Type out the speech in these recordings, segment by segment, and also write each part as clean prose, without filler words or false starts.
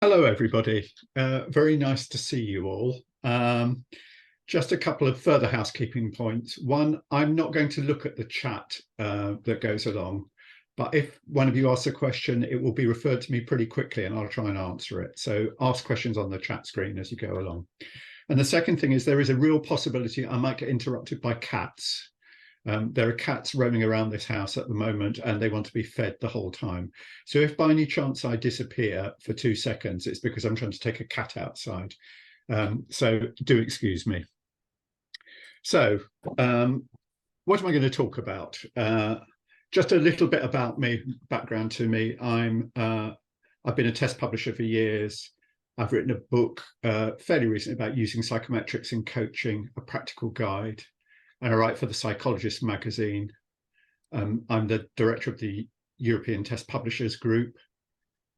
Hello, everybody. Very nice to see you all. Just a couple of further housekeeping points. One, I'm not going to look at the chat that goes along, but if one of you asks a question, it will be referred to me pretty quickly and I'll try and answer it. So ask questions on the chat screen as you go along. And the second thing is there is a real possibility I might get interrupted by cats. There are cats roaming around this house at the moment and they want to be fed the whole time. So if by any chance I disappear for 2 seconds, it's because I'm trying to take a cat outside. So do excuse me. So what am I going to talk about? Just a little bit about me, background to me. I've been a test publisher for years. I've written a book fairly recently about using psychometrics in coaching, a practical guide. And I write for the Psychologist magazine. I'm the director of the European Test Publishers Group.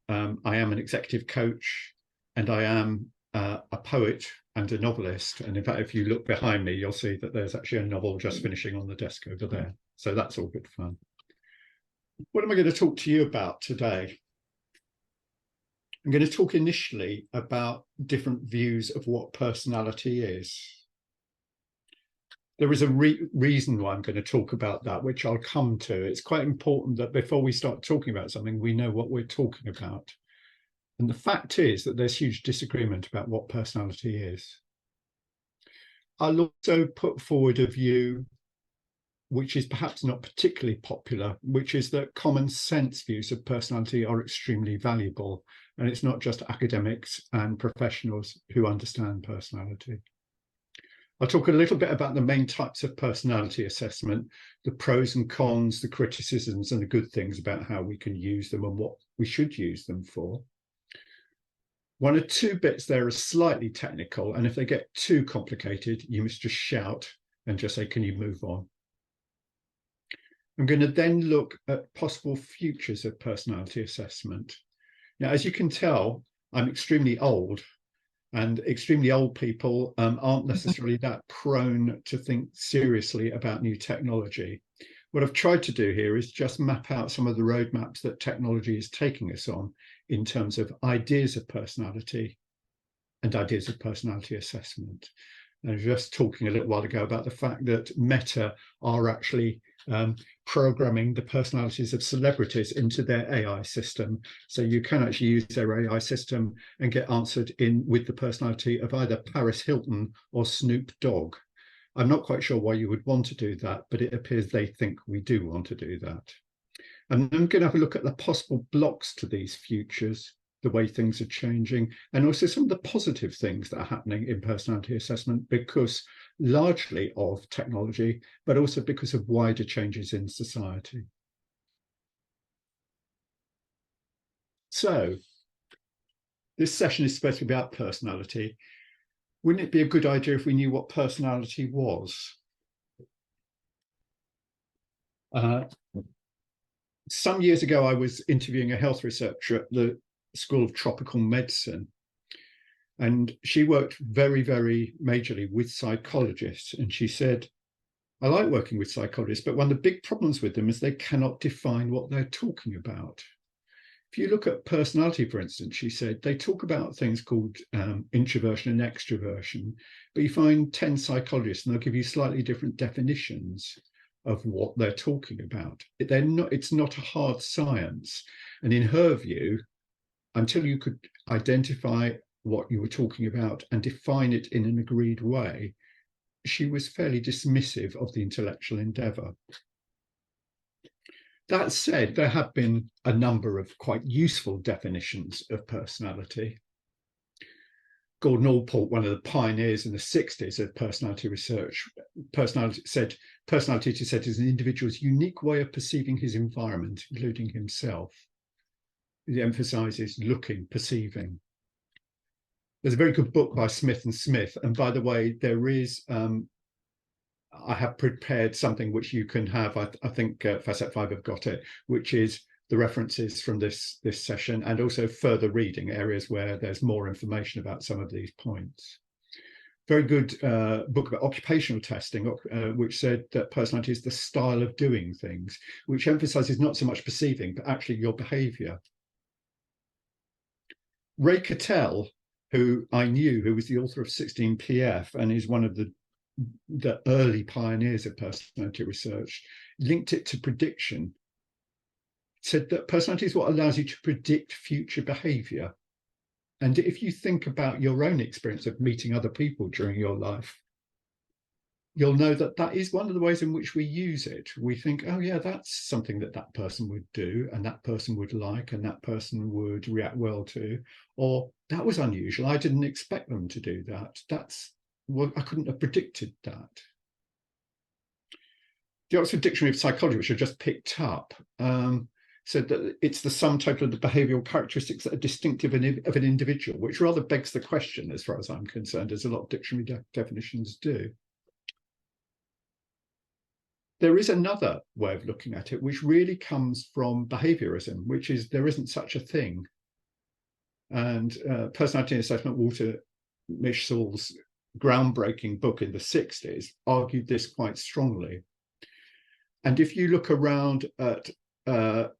I am an executive coach, and I am a poet and a novelist. And in fact, if you look behind me, you'll see that there's actually a novel just finishing on the desk over there. So that's all good fun. What am I going to talk to you about today? I'm going to talk initially about different views of what personality is. There is a reason why I'm going to talk about that, which I'll come to. It's quite important that before we start talking about something, we know what we're talking about. And the fact is that there's huge disagreement about what personality is. I'll also put forward a view which is perhaps not particularly popular, which is that common sense views of personality are extremely valuable. And it's not just academics and professionals who understand personality. I'll talk a little bit about the main types of personality assessment, the pros and cons, the criticisms and the good things about how we can use them and what we should use them for. One or two bits there are slightly technical, and if they get too complicated, you must just shout and just say, can you move on? I'm going to then look at possible futures of personality assessment. Now, as you can tell, I'm extremely old. And extremely old people aren't necessarily that prone to think seriously about new technology. What I've tried to do here is just map out some of the roadmaps that technology is taking us on in terms of ideas of personality and ideas of personality assessment. And I was just talking a little while ago about the fact that Meta are actually programming the personalities of celebrities into their AI system. So you can actually use their AI system and get answered in with the personality of either Paris Hilton or Snoop Dogg. I'm not quite sure why you would want to do that, but it appears they think we do want to do that. And I'm going to have a look at the possible blocks to these futures, the way things are changing, and also some of the positive things that are happening in personality assessment because largely of technology, but also because of wider changes in society. So this session is supposed to be about personality. Wouldn't it be a good idea if we knew what personality was? Some years ago, I was interviewing a health researcher at the School of Tropical Medicine. And she worked very, very majorly with psychologists. And she said, I like working with psychologists, but one of the big problems with them is they cannot define what they're talking about. If you look at personality, for instance, she said, they talk about things called introversion and extroversion, but you find 10 psychologists and they'll give you slightly different definitions of what they're talking about. It's not a hard science. And in her view, until you could identify what you were talking about and define it in an agreed way, she was fairly dismissive of the intellectual endeavour. That said, there have been a number of quite useful definitions of personality. Gordon Allport, one of the pioneers in the 60s of personality research, personality is an individual's unique way of perceiving his environment, including himself. He emphasizes looking, perceiving. There's a very good book by Smith and Smith. And by the way, there is, I have prepared something which you can have, I think Facet 5 have got it, which is the references from this session and also further reading areas where there's more information about some of these points. Very good book about occupational testing, which said that personality is the style of doing things, which emphasizes not so much perceiving, but actually your behavior. Ray Cattell, who I knew, who was the author of 16PF and is one of the early pioneers of personality research, linked it to prediction, said that personality is what allows you to predict future behavior. And if you think about your own experience of meeting other people during your life, you'll know that that is one of the ways in which we use it. We think, oh yeah, that's something that that person would do and that person would like and that person would react well to, or that was unusual, I didn't expect them to do that. That's, well, I couldn't have predicted that. The Oxford Dictionary of Psychology, which I just picked up, said that it's the sum total of the behavioural characteristics that are distinctive of an individual, which rather begs the question, as far as I'm concerned, as a lot of dictionary definitions do. There is another way of looking at it, which really comes from behaviorism, which is there isn't such a thing. And Personality Assessment, Walter Mischall's groundbreaking book in the 60s, argued this quite strongly. And if you look around at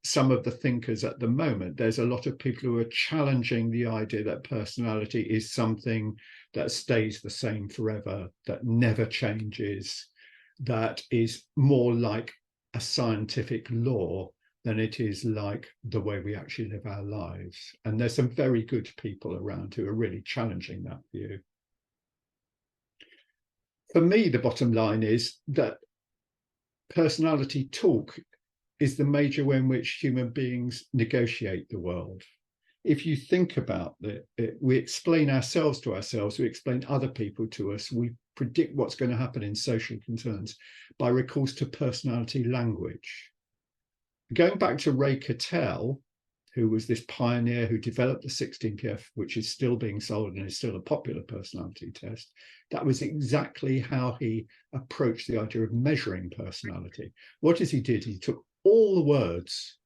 some of the thinkers at the moment, there's a lot of people who are challenging the idea that personality is something that stays the same forever, that never changes, that is more like a scientific law than it is like the way we actually live our lives. And there's some very good people around who are really challenging that view. For me, the bottom line is that personality talk is the major way in which human beings negotiate the world. If you think about it, we explain ourselves to ourselves, we explain other people to us, we predict what's going to happen in social concerns by recourse to personality language. Going back to Ray Cattell, who was this pioneer who developed the 16PF, which is still being sold and is still a popular personality test, that was exactly how he approached the idea of measuring personality. What he did, he took all the words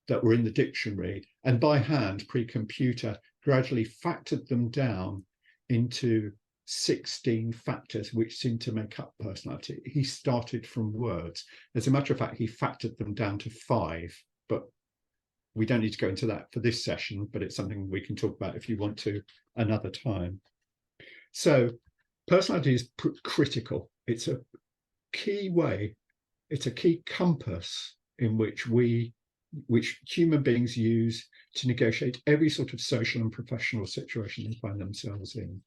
that were in the dictionary and by hand, pre-computer, gradually factored them down into 16 factors which seem to make up personality. He started from words. As a matter of fact, he factored them down to 5, but we don't need to go into that for this session, but it's something we can talk about if you want to another time. So personality is critical. It's a key way, it's a key compass in which human beings use to negotiate every sort of social and professional situation they find themselves in.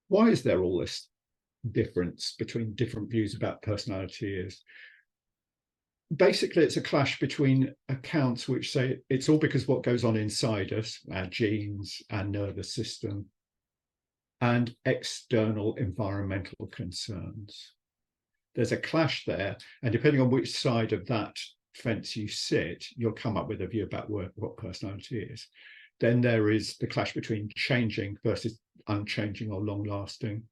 Why is there all this difference between different views about personality? Is basically it's a clash between accounts which say it's all because what goes on inside us, our genes, our nervous system, and external environmental concerns. There's a clash there, and depending on which side of that fence you sit, you'll come up with a view about what personality is. Then there is the clash between changing versus unchanging or long-lasting.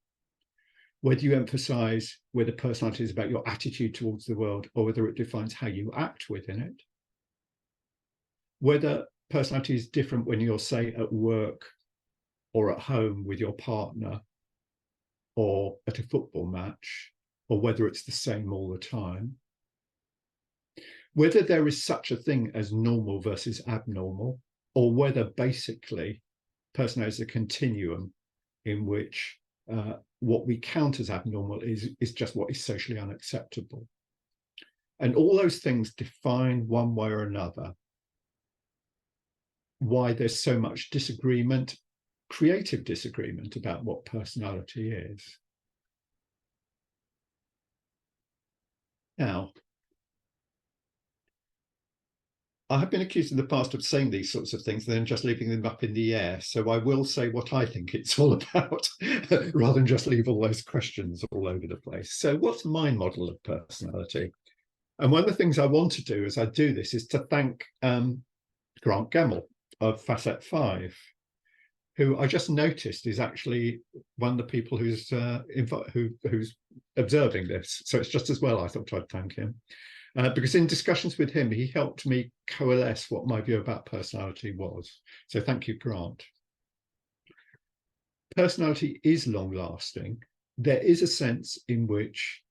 Whether you emphasize whether personality is about your attitude towards the world or whether it defines how you act within it. Whether personality is different when you're, say, at work or at home with your partner or at a football match, or whether it's the same all the time. Whether there is such a thing as normal versus abnormal, or whether basically personality is a continuum in which what we count as abnormal is just what is socially unacceptable. And all those things define one way or another why there's so much disagreement, creative disagreement about what personality is. Now, I have been accused in the past of saying these sorts of things and then just leaving them up in the air. So I will say what I think it's all about, rather than just leave all those questions all over the place. So what's my model of personality? And one of the things I want to do as I do this is to thank Grant Gemmell of Facet 5, who I just noticed is actually one of the people who's observing this. So it's just as well I thought I'd thank him. Because in discussions with him, he helped me coalesce what my view about personality was. So thank you, Grant. Personality is long-lasting. There is a sense in which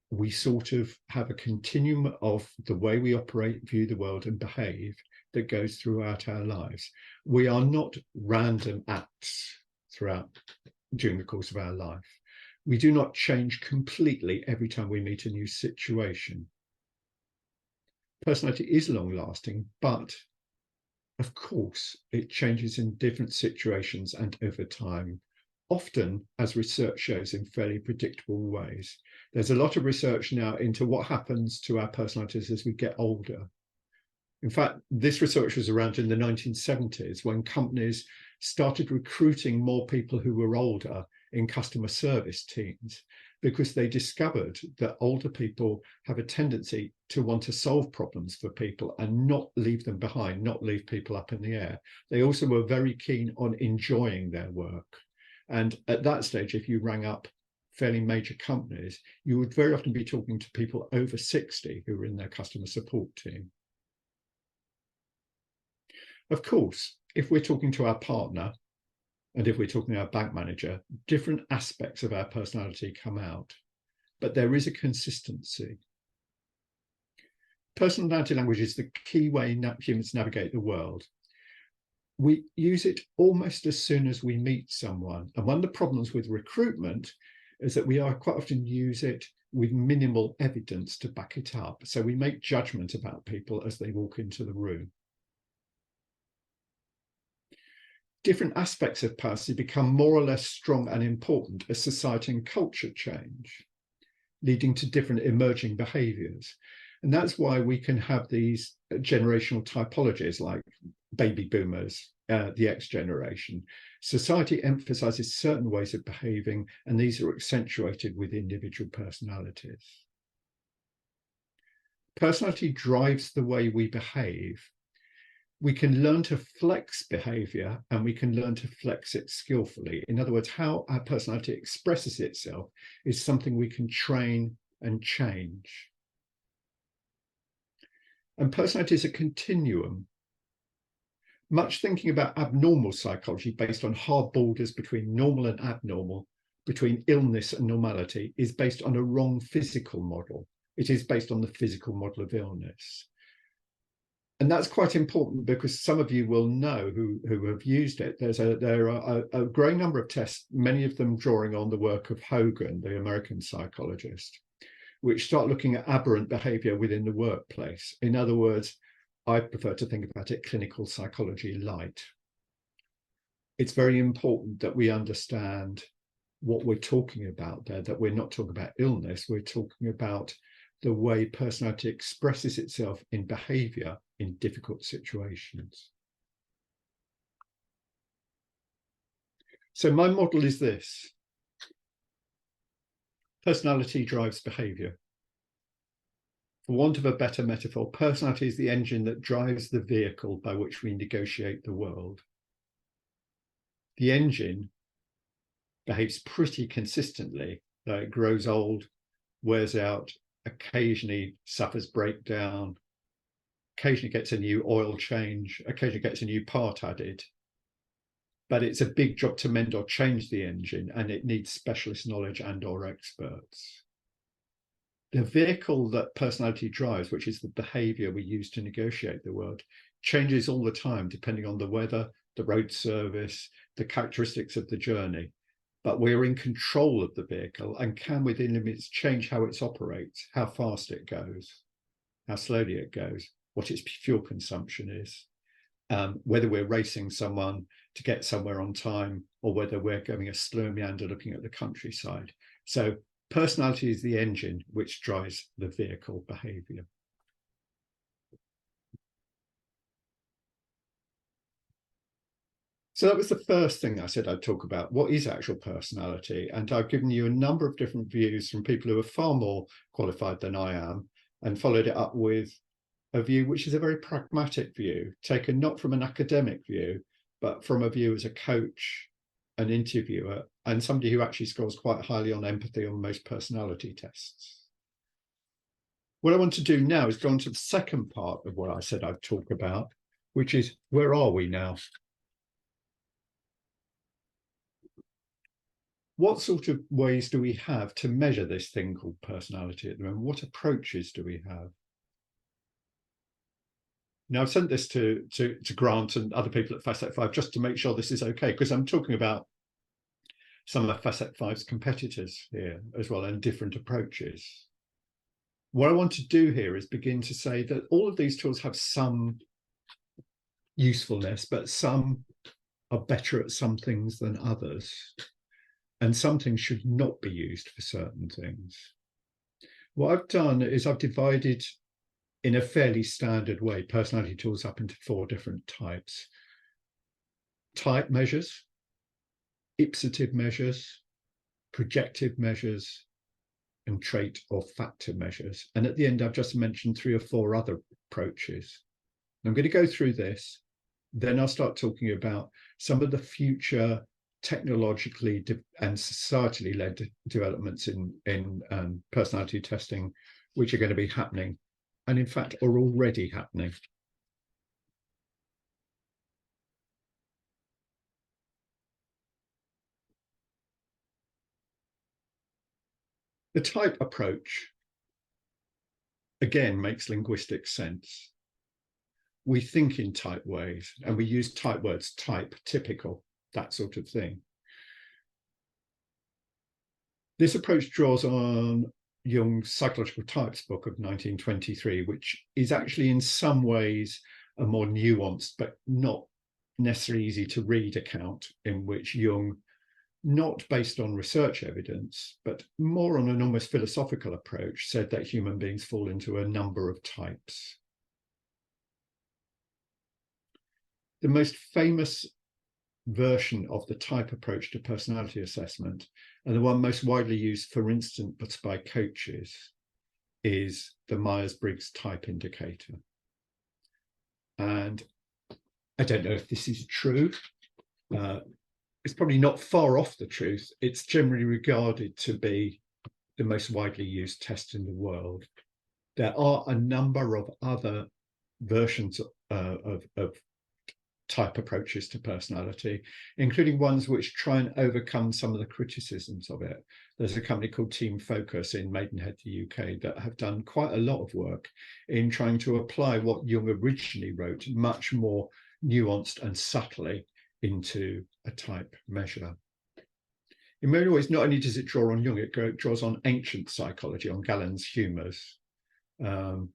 we sort of have a continuum of the way we operate, view the world, and behave that goes throughout our lives. We are not random acts during the course of our life. We do not change completely every time we meet a new situation. Personality is long lasting, but of course, it changes in different situations and over time, often, as research shows, in fairly predictable ways. There's a lot of research now into what happens to our personalities as we get older. In fact, this research was around in the 1970s when companies started recruiting more people who were older in customer service teams, because they discovered that older people have a tendency to want to solve problems for people and not leave them behind, not leave people up in the air. They also were very keen on enjoying their work. And at that stage, if you rang up fairly major companies, you would very often be talking to people over 60 who were in their customer support team. Of course, if we're talking to our partner, and if we're talking to our bank manager, different aspects of our personality come out, but there is a consistency. Personality language is the key way humans navigate the world. We use it almost as soon as we meet someone. And one of the problems with recruitment is that we are quite often use it with minimal evidence to back it up. So we make judgment about people as they walk into the room. Different aspects of personality become more or less strong and important as society and culture change, leading to different emerging behaviours. And that's why we can have these generational typologies like baby boomers, the X generation. Society emphasises certain ways of behaving, and these are accentuated with individual personalities. Personality drives the way we behave. We can learn to flex behavior, and we can learn to flex it skillfully. In other words, how our personality expresses itself is something we can train and change. And personality is a continuum. Much thinking about abnormal psychology based on hard borders between normal and abnormal, between illness and normality, is based on a wrong physical model. It is based on the physical model of illness. And that's quite important because some of you will know who have used it. There are a growing number of tests, many of them drawing on the work of Hogan, the American psychologist, which start looking at aberrant behavior within the workplace. In other words, I prefer to think about it clinical psychology light. It's very important that we understand what we're talking about there, that we're not talking about illness, we're talking about the way personality expresses itself in behavior in difficult situations. So my model is this. Personality drives behavior. For want of a better metaphor, personality is the engine that drives the vehicle by which we negotiate the world. The engine behaves pretty consistently, though it grows old, wears out, occasionally suffers breakdown, occasionally gets a new oil change, occasionally gets a new part added. But it's a big job to mend or change the engine, and it needs specialist knowledge and or experts. The vehicle that personality drives, which is the behavior we use to negotiate the world, changes all the time depending on the weather, the road service, the characteristics of the journey. But we're in control of the vehicle and can, within limits, change how it operates, how fast it goes, how slowly it goes, what its fuel consumption is, whether we're racing someone to get somewhere on time or whether we're going a slow meander looking at the countryside. So personality is the engine which drives the vehicle behavior. So that was the first thing I said I'd talk about. What is actual personality? And I've given you a number of different views from people who are far more qualified than I am, and followed it up with a view which is a very pragmatic view, taken not from an academic view, but from a view as a coach, an interviewer, and somebody who actually scores quite highly on empathy on most personality tests. What I want to do now is go on to the second part of what I said I'd talk about, which is, where are we now? What sort of ways do we have to measure this thing called personality at the moment? What approaches do we have? Now, I've sent this to Grant and other people at Facet 5 just to make sure this is okay, because I'm talking about some of Facet 5's competitors here as well, and different approaches. What I want to do here is begin to say that all of these tools have some usefulness, but some are better at some things than others, and some things should not be used for certain things. What I've done is I've divided, in a fairly standard way, personality tools up into 4 different types. Type measures, ipsative measures, projective measures, and trait or factor measures. And at the end, I've just mentioned 3 or 4 other approaches. I'm going to go through this, then I'll start talking about some of the future technologically and societally led developments in personality testing, which are going to be happening, and in fact are already happening. The type approach, again, makes linguistic sense. We think in type ways, and we use type words, type, typical, that sort of thing. This approach draws on Jung's Psychological Types book of 1923, which is actually in some ways a more nuanced but not necessarily easy to read account, in which Jung, not based on research evidence, but more on an almost philosophical approach, said that human beings fall into a number of types. The most famous version of the type approach to personality assessment, and the one most widely used, for instance, by coaches, is the Myers-Briggs type indicator. And I don't know if this is true. It's probably not far off the truth. It's generally regarded to be the most widely used test in the world. There are a number of other versions of type approaches to personality, including ones which try and overcome some of the criticisms of it. There's a company called Team Focus in Maidenhead, the UK, that have done quite a lot of work in trying to apply what Jung originally wrote much more nuanced and subtly into a type measure. In many ways, not only does it draw on Jung, it draws on ancient psychology, on Galen's humours. And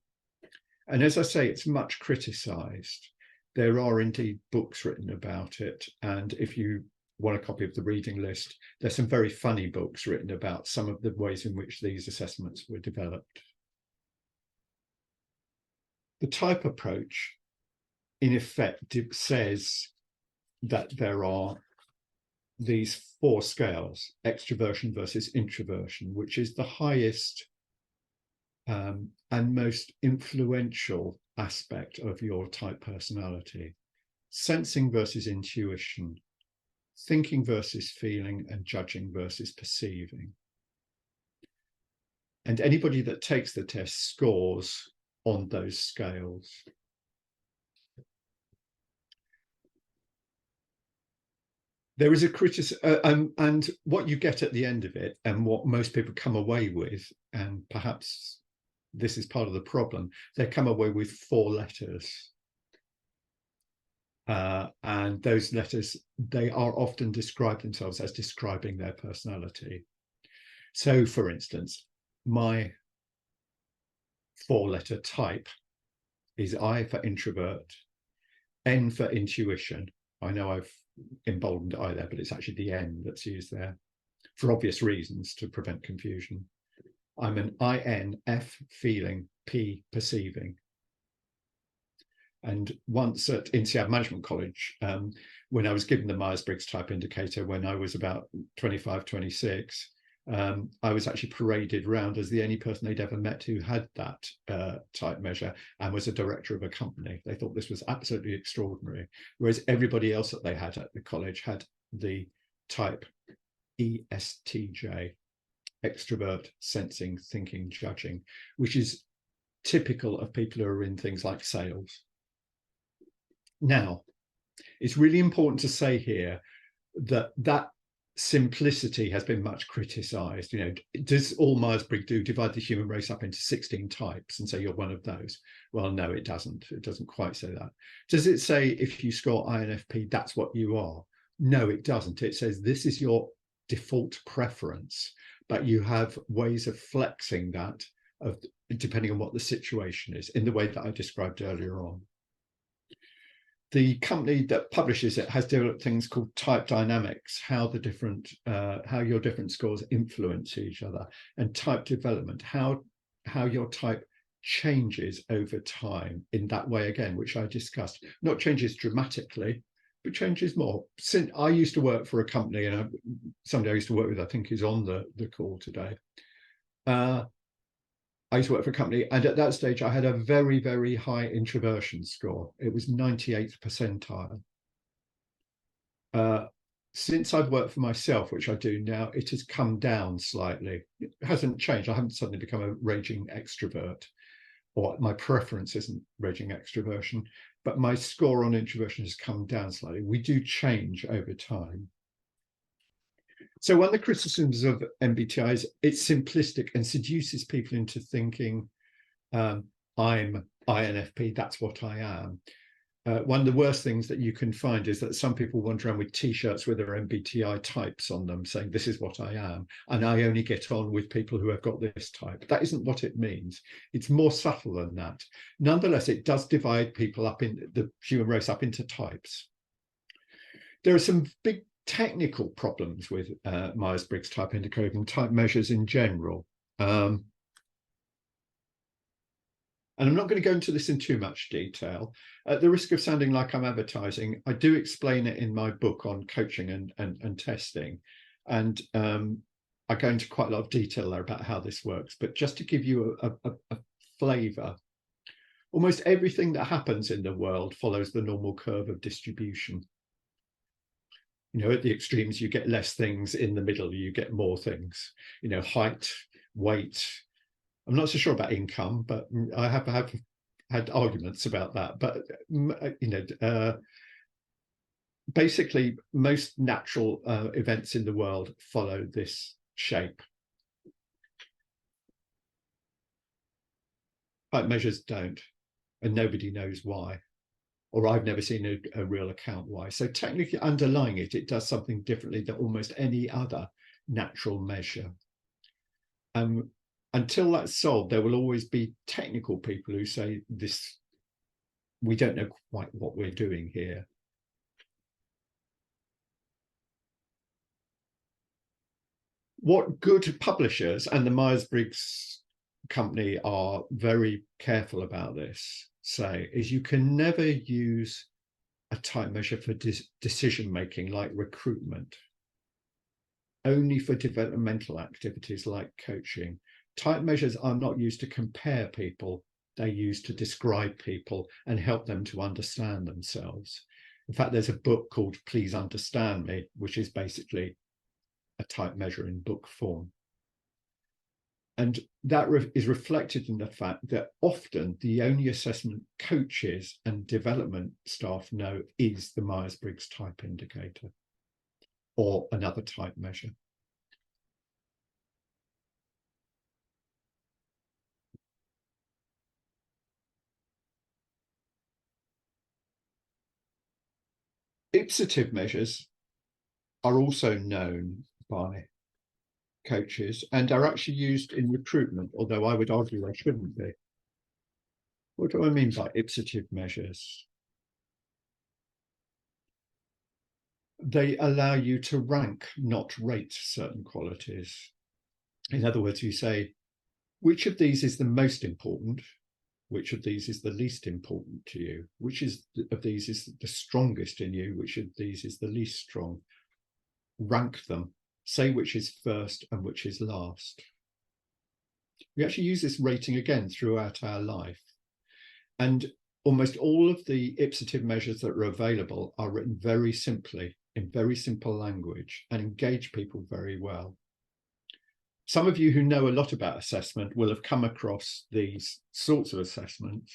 as I say, it's much criticised. There are indeed books written about it. And if you want a copy of the reading list, there's some very funny books written about some of the ways in which these assessments were developed. The type approach, in effect, says that there are these 4 scales: extroversion versus introversion, which is the highest and most influential aspect of your type personality. Sensing versus intuition, thinking versus feeling, and judging versus perceiving. And anybody that takes the test scores on those scales. There is a criticism, and what you get at the end of it, and what most people come away with, and perhaps this is part of the problem, they come away with 4 letters. And those letters, they are often describe themselves as describing their personality. So, for instance, my 4-letter type is I for introvert, N for intuition. I know I've emboldened I there, but it's actually the N that's used there for obvious reasons to prevent confusion. I'm an INF, feeling, P, perceiving. And once at INSEAD Management College, when I was given the Myers-Briggs type indicator when I was about 25, 26, I was actually paraded around as the only person they'd ever met who had that type measure and was a director of a company. They thought this was absolutely extraordinary, whereas everybody else that they had at the college had the type ESTJ, extrovert, sensing, thinking, judging, which is typical of people who are in things like sales. Now, it's really important to say here that simplicity has been much criticized. You know, does all Myers-Briggs do divide the human race up into 16 types and say you're one of those? Well, no, it doesn't. It doesn't quite say that. Does it say if you score INFP, that's what you are? No, it doesn't. It says this is your default preference, but you have ways of flexing that depending on what the situation is, in the way that I described earlier on. The company that publishes it has developed things called type dynamics, how your different scores influence each other, and type development, how your type changes over time in that way again, which I discussed. Not changes dramatically, but changes more. Since I used to work for a company, and somebody I used to work with, I think, is on the call today. I used to work for a company, and at that stage, I had a very, very high introversion score. It was 98th percentile. Since I've worked for myself, which I do now, it has come down slightly. It hasn't changed. I haven't suddenly become a raging extrovert, or my preference isn't raging extroversion, but my score on introversion has come down slightly. We do change over time. So one of the criticisms of MBTI is it's simplistic and seduces people into thinking I'm INFP, that's what I am. One of the worst things that you can find is that some people wander around with T-shirts with their MBTI types on them saying, this is what I am, and I only get on with people who have got this type. That isn't what it means. It's more subtle than that. Nonetheless, it does divide people up in the human race up into types. There are some big technical problems with Myers-Briggs type indicator and type measures in general. And I'm not going to go into this in too much detail. At the risk of sounding like I'm advertising, I do explain it in my book on coaching and testing. And I go into quite a lot of detail there about how this works. But just to give you a flavour, almost everything that happens in the world follows the normal curve of distribution. You know, at the extremes, you get less things. In the middle, you get more things. You know, height, weight. I'm not so sure about income, but I have had arguments about that. But, you know, basically, most natural events in the world follow this shape. Type measures don't, and nobody knows why. Or I've never seen a real account why. So technically underlying it, it does something differently than almost any other natural measure. Until that's solved, there will always be technical people who say this, we don't know quite what we're doing here. What good publishers and the Myers-Briggs company are very careful about this say is you can never use a type measure for decision making like recruitment, only for developmental activities like coaching. Type measures are not used to compare people, they're used to describe people and help them to understand themselves. In fact, there's a book called Please Understand Me, which is basically a type measure in book form. And that is reflected in the fact that often the only assessment coaches and development staff know is the Myers-Briggs type indicator or another type measure. Ipsative measures are also known by coaches and are actually used in recruitment, although I would argue they shouldn't be. What do I mean by ipsative measures? They allow you to rank, not rate certain qualities. In other words, you say, which of these is the most important? Which of these is the least important to you? Which of these is the strongest in you? Which of these is the least strong? Rank them. Say which is first and which is last. We actually use this rating again throughout our life. And almost all of the ipsative measures that are available are written very simply, in very simple language, and engage people very well. Some of you who know a lot about assessment will have come across these sorts of assessments.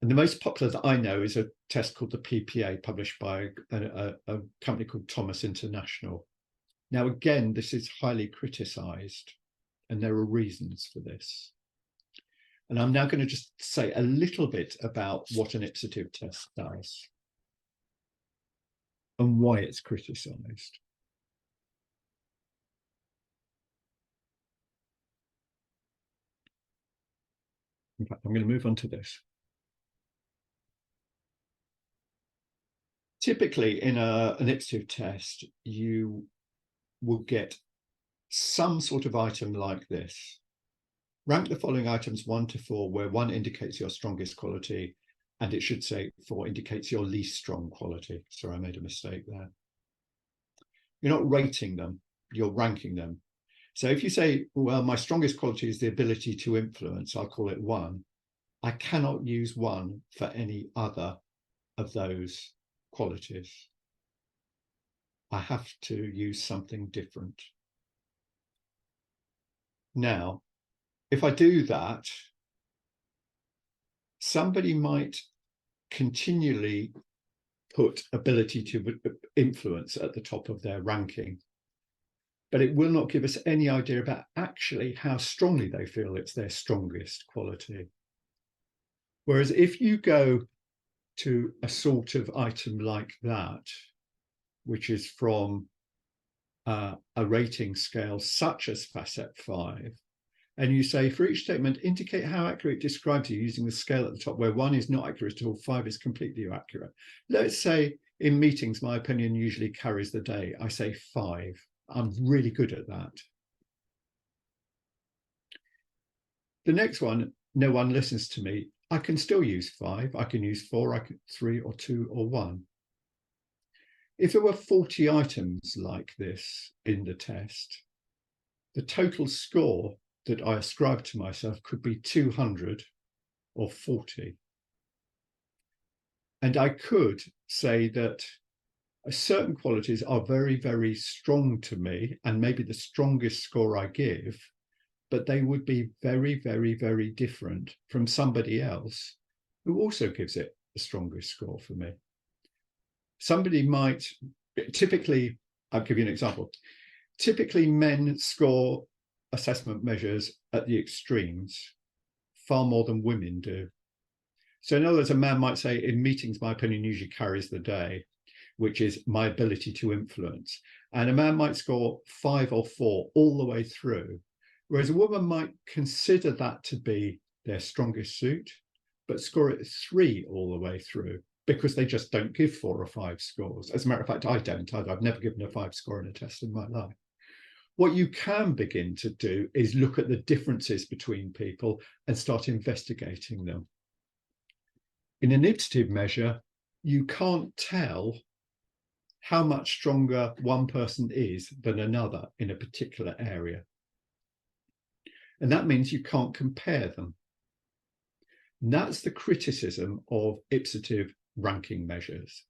And the most popular that I know is a test called the PPA, published by a company called Thomas International. Now, again, this is highly criticised, and there are reasons for this. And I'm now going to just say a little bit about what an ipsative test does and why it's criticised. In fact, I'm going to move on to this. Typically, in an ipsative test, you will get some sort of item like this. Rank the following items 1 to 4, where 1 indicates your strongest quality, and it should say 4 indicates your least strong quality. Sorry, I made a mistake there. You're not rating them, you're ranking them. So if you say, well, my strongest quality is the ability to influence, I'll call it 1. I cannot use 1 for any other of those qualities. I have to use something different. Now, if I do that, somebody might continually put ability to influence at the top of their ranking, but it will not give us any idea about actually how strongly they feel it's their strongest quality. Whereas if you go to a sort of item like that, which is from a rating scale such as FACET 5, and you say, for each statement, indicate how accurate it describes you using the scale at the top, where 1 is not accurate at all, 5 is completely accurate. Let's say in meetings, my opinion usually carries the day. I say 5. I'm really good at that. The next one, no one listens to me. I can still use 5. I can use 4, I can 3 or 2 or 1. If there were 40 items like this in the test, the total score that I ascribe to myself could be 200 or 40. And I could say that certain qualities are very, very strong to me, and maybe the strongest score I give, but they would be very, very, very different from somebody else who also gives it the strongest score for me. Somebody might, typically, I'll give you an example. Typically, men score assessment measures at the extremes far more than women do. So in other words, a man might say, in meetings, my opinion usually carries the day, which is my ability to influence. And a man might score 5 or 4 all the way through, whereas a woman might consider that to be their strongest suit, but score it 3 all the way through, because they just don't give 4 or 5 scores. As a matter of fact, I don't either. I've never given a 5 score in a test in my life. What you can begin to do is look at the differences between people and start investigating them. In an ipsative measure, you can't tell how much stronger one person is than another in a particular area. And that means you can't compare them. And that's the criticism of ipsative ranking measures.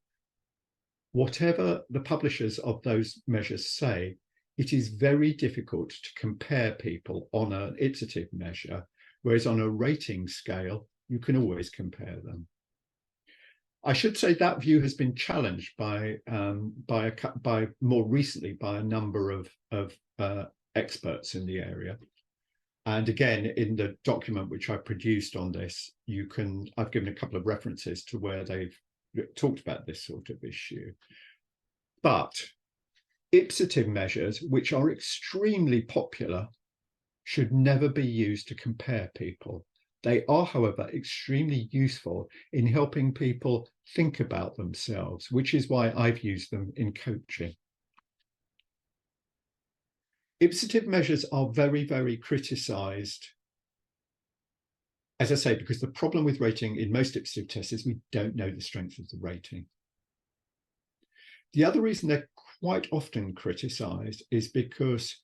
Whatever the publishers of those measures say, it is very difficult to compare people on an ipsative measure, whereas on a rating scale, you can always compare them. I should say that view has been challenged by more recently by a number of experts in the area. And again, in the document which I produced on this, I've given a couple of references to where they've talked about this sort of issue. But ipsative measures, which are extremely popular, should never be used to compare people. They are, however, extremely useful in helping people think about themselves, which is why I've used them in coaching. Ipsative measures are very, very criticised, as I say, because the problem with rating in most ipsative tests is we don't know the strength of the rating. The other reason they're quite often criticised is because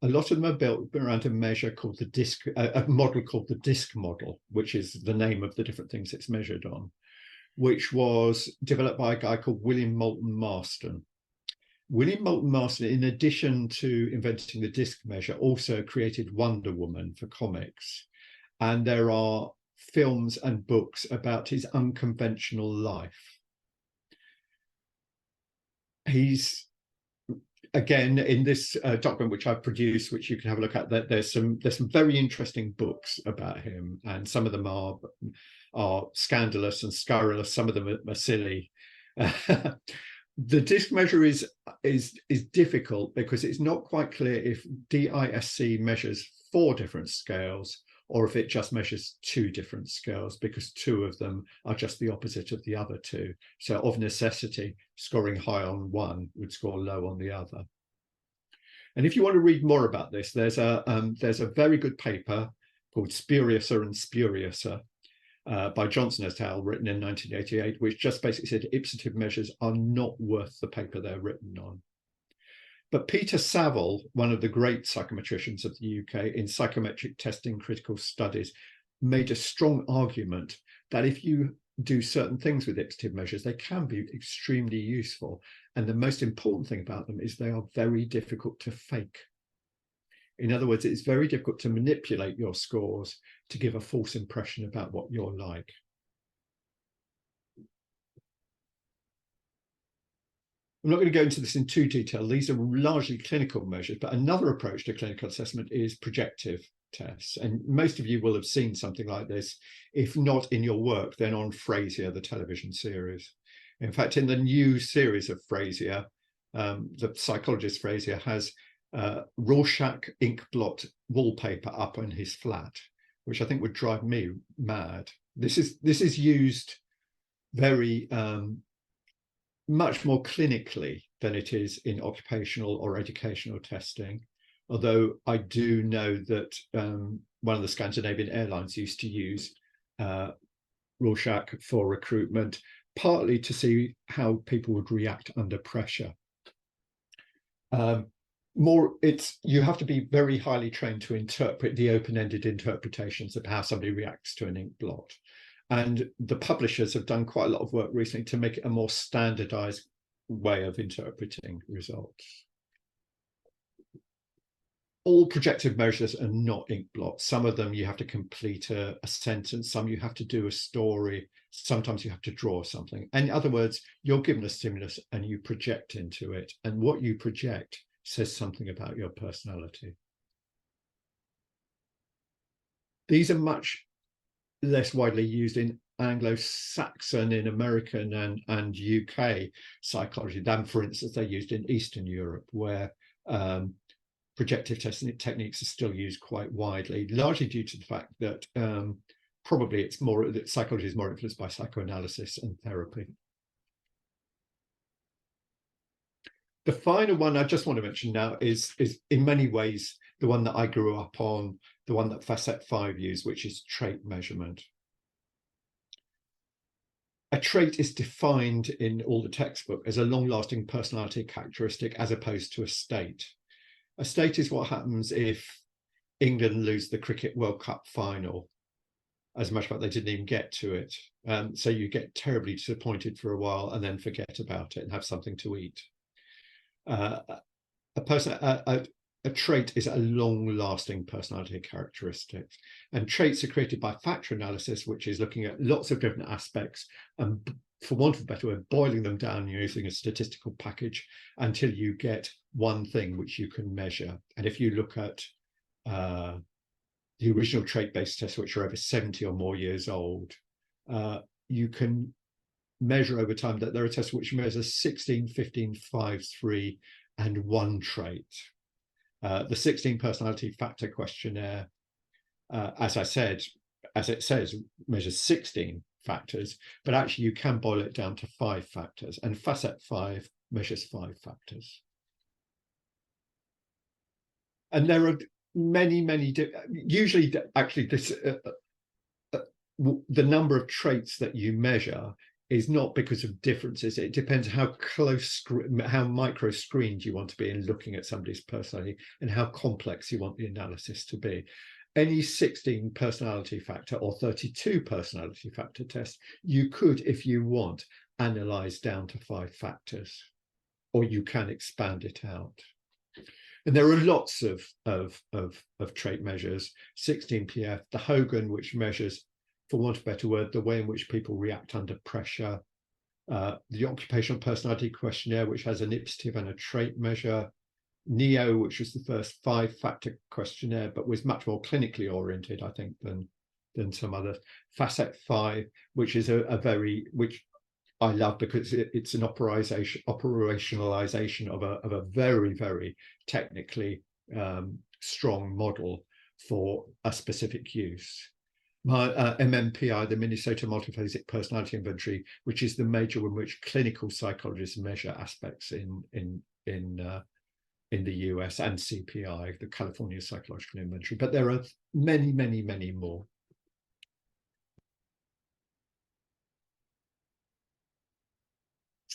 a lot of them are built around a measure called the DISC, a model called the DISC model, which is the name of the different things it's measured on, which was developed by a guy called William Moulton Marston. William Moulton Marston, in addition to inventing the DISC measure, also created Wonder Woman for comics. And there are films and books about his unconventional life. He's, again, in this document which I've produced, which you can have a look at, that there's some very interesting books about him, and some of them are scandalous and scurrilous. Some of them are silly. The disc measure is difficult because it's not quite clear if DISC measures 4 different scales or if it just measures 2 different scales, because 2 of them are just the opposite of the other 2. So of necessity, scoring high on one would score low on the other. And if you want to read more about this, there's a very good paper called Spuriouser and Spuriouser by Johnson et al., written in 1988, which just basically said ipsative measures are not worth the paper they're written on. But Peter Saville, one of the great psychometricians of the UK in psychometric testing critical studies, made a strong argument that if you do certain things with ipsative measures, they can be extremely useful. And the most important thing about them is they are very difficult to fake. In other words, it's very difficult to manipulate your scores to give a false impression about what you're like. I'm not going to go into this in too detail. These are largely clinical measures, but another approach to clinical assessment is projective tests. And most of you will have seen something like this, if not in your work, then on Frasier, the television series. In fact, in the new series of Frasier, the psychologist Frasier has Rorschach ink blot wallpaper up on his flat, which I think would drive me mad. This is used very much more clinically than it is in occupational or educational testing. Although I do know that one of the Scandinavian airlines used to use Rorschach for recruitment, partly to see how people would react under pressure. You have to be very highly trained to interpret the open-ended interpretations of how somebody reacts to an ink blot. And the publishers have done quite a lot of work recently to make it a more standardized way of interpreting results. All projective measures are not ink blots. Some of them you have to complete a sentence, some you have to do a story, sometimes you have to draw something. In other words, you're given a stimulus and you project into it, and what you project says something about your personality. These are much less widely used in Anglo-Saxon, in American and UK psychology than, for instance, they're used in Eastern Europe, where projective testing techniques are still used quite widely, largely due to the fact that probably it's more that psychology is more influenced by psychoanalysis and therapy. The final one I just want to mention now is in many ways the one that I grew up on, the one that Facet 5 used, which is trait measurement. A trait is defined in all the textbook as a long-lasting personality characteristic as opposed to a state. A state is what happens if England lose the Cricket World Cup final. As a matter of fact, they didn't even get to it. So you get terribly disappointed for a while and then forget about it and have something to eat. A trait is a long-lasting personality characteristic, and traits are created by factor analysis, which is looking at lots of different aspects and, for want of a better word, boiling them down using a statistical package until you get one thing which you can measure. And if you look at the original trait-based tests, which are over 70 or more years old, you can measure over time that there are tests which measure 16, 15, 5, 3, and 1 trait. The 16 personality factor questionnaire, as I said, as it says, measures 16 factors, but actually you can boil it down to 5 factors, and Facet 5 measures 5 factors. And there are many, usually actually this, the number of traits that you measure is not because of differences. It depends how how micro screened you want to be in looking at somebody's personality and how complex you want the analysis to be. Any 16 personality factor or 32 personality factor test, you could, if you want, analyze down to 5 factors, or you can expand it out. And there are lots of trait measures, 16PF, the Hogan, which measures for want of a better word, the way in which people react under pressure, the Occupational Personality Questionnaire, which has an ipsative and a trait measure, NEO, which was the first 5-factor questionnaire, but was much more clinically oriented, I think, than some others. FACET 5, which is which I love because it's an operationalization of a very, very technically strong model for a specific use. My MMPI, the Minnesota Multiphasic Personality Inventory, which is the major in which clinical psychologists measure aspects in the US, and CPI, the California Psychological Inventory. But there are many, many, many more.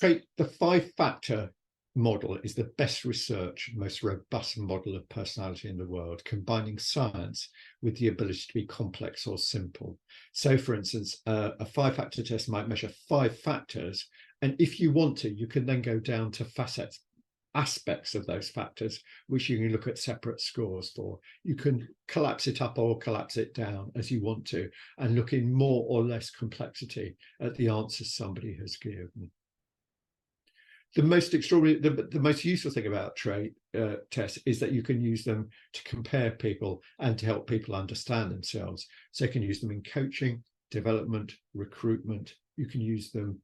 The 5-factor model is the best researched, most robust model of personality in the world, combining science with the ability to be complex or simple. So, for instance, a 5-factor test might measure 5 factors, and if you want to, you can then go down to facets, aspects of those factors, which you can look at separate scores for. You can collapse it up or collapse it down as you want to, and look in more or less complexity at the answers somebody has given. The most extraordinary, the most useful thing about trait tests is that you can use them to compare people and to help people understand themselves. So you can use them in coaching, development, recruitment. You can use them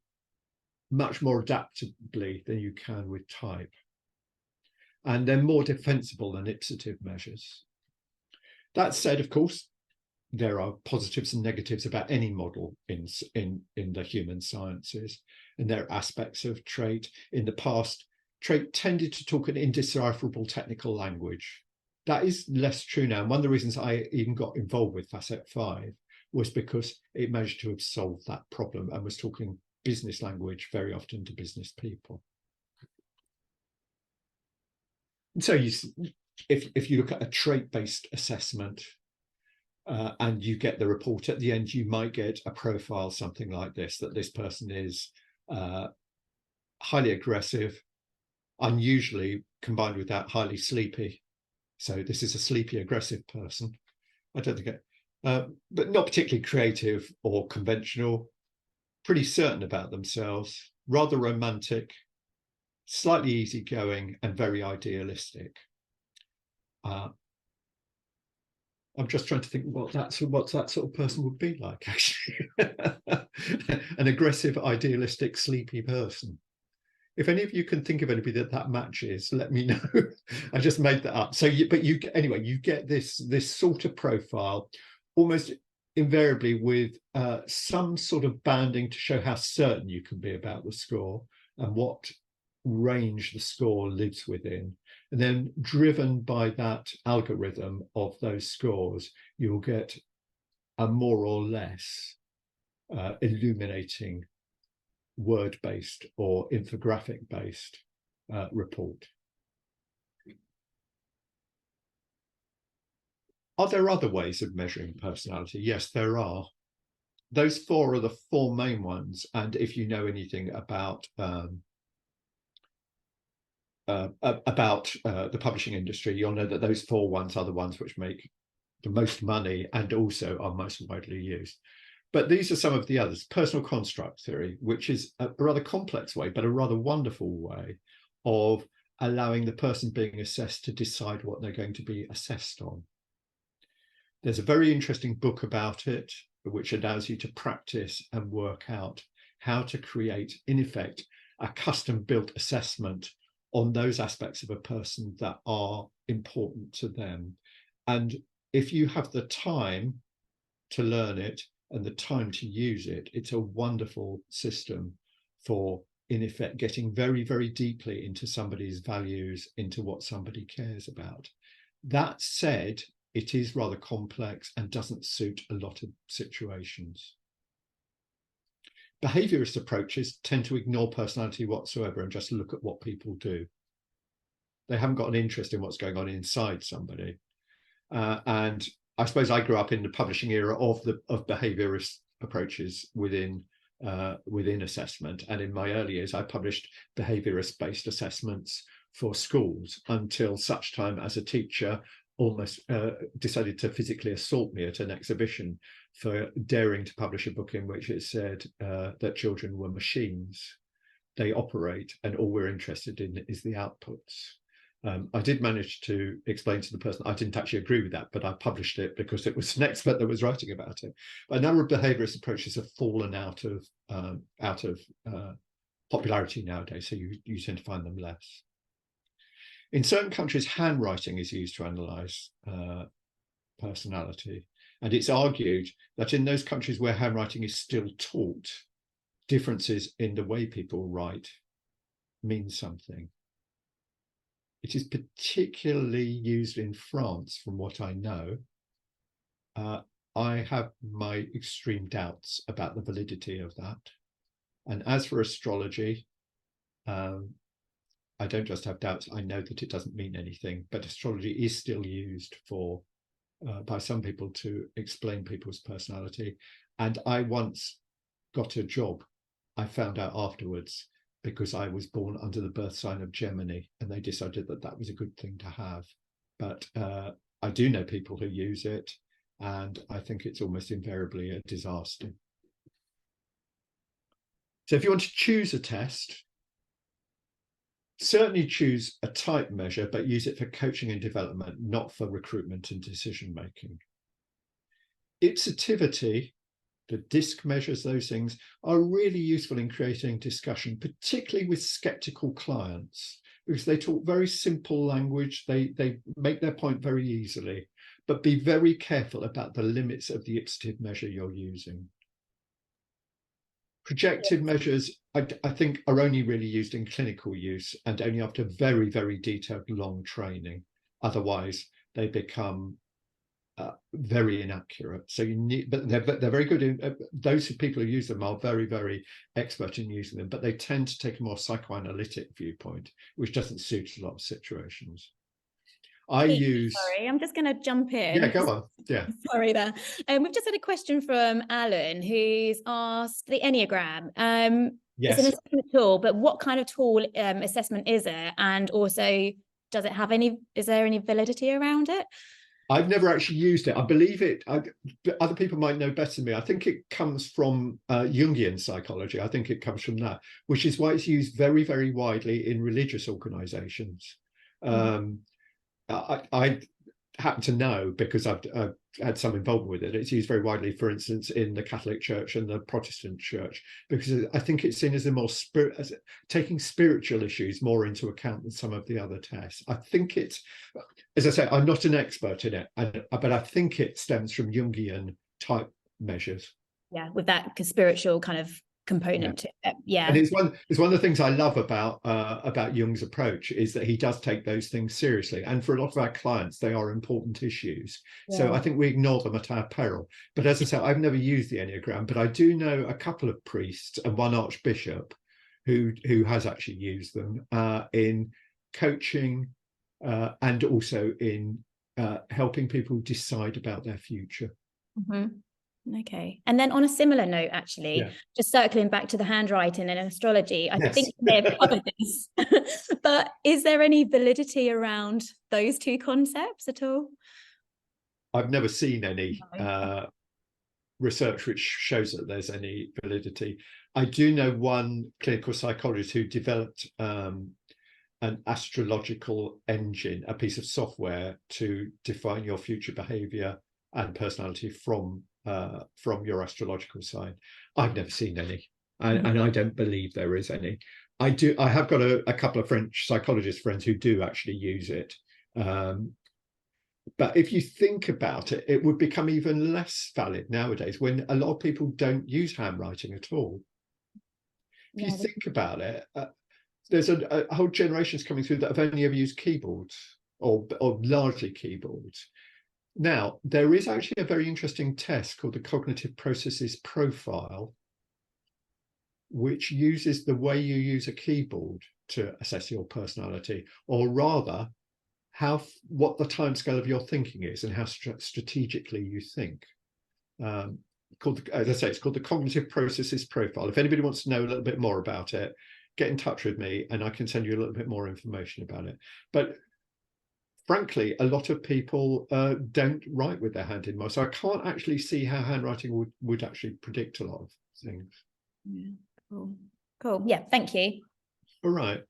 much more adaptably than you can with type. And they're more defensible than ipsative measures. That said, of course, there are positives and negatives about any model in the human sciences, and there are aspects of trait. In the past, trait tended to talk an indecipherable technical language. That is less true now. And one of the reasons I even got involved with FACET 5 was because it managed to have solved that problem and was talking business language very often to business people. And so if you look at a trait-based assessment, and you get the report at the end, you might get a profile something like this, that this person is highly aggressive, unusually combined with that highly sleepy. So this is a sleepy aggressive person. I don't think but not particularly creative or conventional, pretty certain about themselves, rather romantic, slightly easygoing, and very idealistic. I'm just trying to think what that sort of person would be like, actually. An aggressive, idealistic, sleepy person. If any of you can think of anybody that matches, let me know. I just made that up. So, anyway, you get this sort of profile, almost invariably with some sort of banding to show how certain you can be about the score and what range the score lives within. And then, driven by that algorithm of those scores, you'll get a more or less illuminating word-based or infographic-based report. Are there other ways of measuring personality? Yes, there are. Those 4 are the 4 main ones. And if you know anything about the publishing industry, you'll know that those 4 ones are the ones which make the most money and also are most widely used. But these are some of the others. Personal construct theory, which is a rather complex way, but a rather wonderful way of allowing the person being assessed to decide what they're going to be assessed on. There's a very interesting book about it, which allows you to practice and work out how to create, in effect, a custom-built assessment on those aspects of a person that are important to them. And if you have the time to learn it and the time to use it, it's a wonderful system for, in effect, getting very, very deeply into somebody's values, into what somebody cares about. That said, it is rather complex and doesn't suit a lot of situations. Behaviorist approaches tend to ignore personality whatsoever and just look at what people do. They haven't got an interest in what's going on inside somebody. And I suppose I grew up in the publishing era of behaviorist approaches within assessment. And in my early years, I published behaviorist-based assessments for schools until such time as a teacher almost decided to physically assault me at an exhibition for daring to publish a book in which it said that children were machines. They operate, and all we're interested in is the outputs. I did manage to explain to the person I didn't actually agree with that, but I published it because it was an expert that was writing about it. But a number of behaviourist approaches have fallen out of popularity nowadays, so you tend to find them less. In certain countries, handwriting is used to analyse personality, and it's argued that in those countries where handwriting is still taught, differences in the way people write mean something. It is particularly used in France, from what I know. I have my extreme doubts about the validity of that. And as for astrology, I don't just have doubts, I know that it doesn't mean anything, but astrology is still used for by some people to explain people's personality. And I once got a job, I found out afterwards, because I was born under the birth sign of Gemini, and they decided that that was a good thing to have. But I do know people who use it, and I think it's almost invariably a disaster. So if you want to choose a test, certainly choose a type measure, but use it for coaching and development, not for recruitment and decision making. Ipsativity, the DISC measures, those things are really useful in creating discussion, particularly with skeptical clients, because they talk very simple language. They make their point very easily, but be very careful about the limits of the ipsative measure you're using. Projective measures, I think, are only really used in clinical use and only after very, very detailed, long training. Otherwise, they become very inaccurate. So you need, but they're very good in those people who use them are very, very expert in using them, but they tend to take a more psychoanalytic viewpoint, which doesn't suit a lot of situations. Sorry, I'm just going to jump in. Yeah, go on. Yeah. Sorry there. We've just had a question from Alan, who's asked the Enneagram. Yes. It's an assessment tool, but what kind of tool assessment is it? And also, does it have any, is there any validity around it? I've never actually used it. I believe it, other people might know better than me. I think it comes from Jungian psychology. I think it comes from that, which is why it's used very, very widely in religious organizations. I happen to know, because I've had some involvement with it, it's used very widely, for instance, in the Catholic Church and the Protestant Church, because I think it's seen as a more taking spiritual issues more into account than some of the other tests. I think it's, as I say, I'm not an expert in it, but I think it stems from Jungian type measures. Yeah, with that spiritual kind of component to it. Yeah, and it's one of the things I love about Jung's approach, is that he does take those things seriously, and for a lot of our clients they are important issues. So I think we ignore them at our peril. But as I said, I've never used the Enneagram, but I do know a couple of priests and one archbishop who has actually used them in coaching and also in helping people decide about their future. Okay. And then on a similar note, actually, just circling back to the handwriting and astrology, I think you may have covered this, but is there any validity around those two concepts at all? I've never seen any research which shows that there's any validity. I do know one clinical psychologist who developed an astrological engine, a piece of software to define your future behavior and personality from your astrological sign. I've never seen any, and I don't believe there is any. I have got a couple of French psychologist friends who do actually use it, but if you think about it, it would become even less valid nowadays when a lot of people don't use handwriting at all. If you think about it, there's a whole generations coming through that have only ever used keyboards or largely keyboards. Now, there is actually a very interesting test called the Cognitive Processes Profile, which uses the way you use a keyboard to assess your personality, or rather, what the timescale of your thinking is and how strategically you think. As I say, it's called the Cognitive Processes Profile. If anybody wants to know a little bit more about it, get in touch with me and I can send you a little bit more information about it. But frankly, a lot of people don't write with their hand in marker. So I can't actually see how handwriting would actually predict a lot of things. Yeah, cool. Yeah, thank you. All right.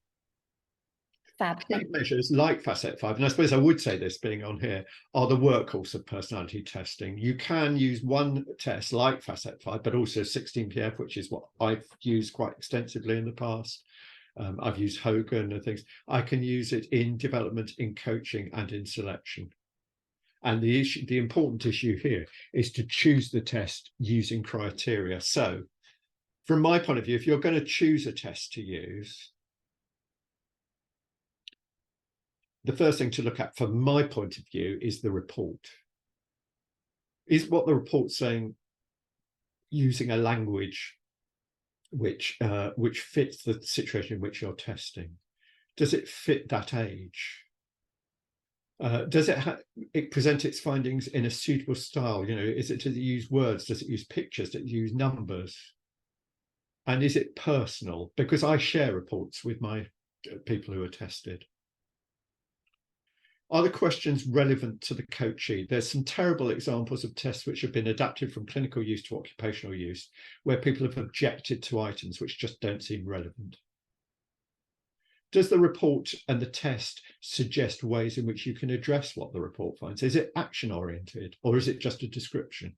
Fab. Trait measures like FACET5, and I suppose I would say this being on here, are the workhorse of personality testing. You can use one test like FACET5, but also 16PF, which is what I've used quite extensively in the past. I've used Hogan and things. I can use it in development, in coaching, and in selection. And the important issue here is to choose the test using criteria. So from my point of view, if you're going to choose a test to use, the first thing to look at from my point of view is the report. Is what the report's saying using a language which fits the situation in which you're testing? Does it fit that age? Does it present its findings in a suitable style? You know, does it use words? Does it use pictures? Does it use numbers? And is it personal? Because I share reports with my people who are tested. Are the questions relevant to the coachee? There's some terrible examples of tests which have been adapted from clinical use to occupational use, where people have objected to items which just don't seem relevant. Does the report and the test suggest ways in which you can address what the report finds? Is it action-oriented, or is it just a description?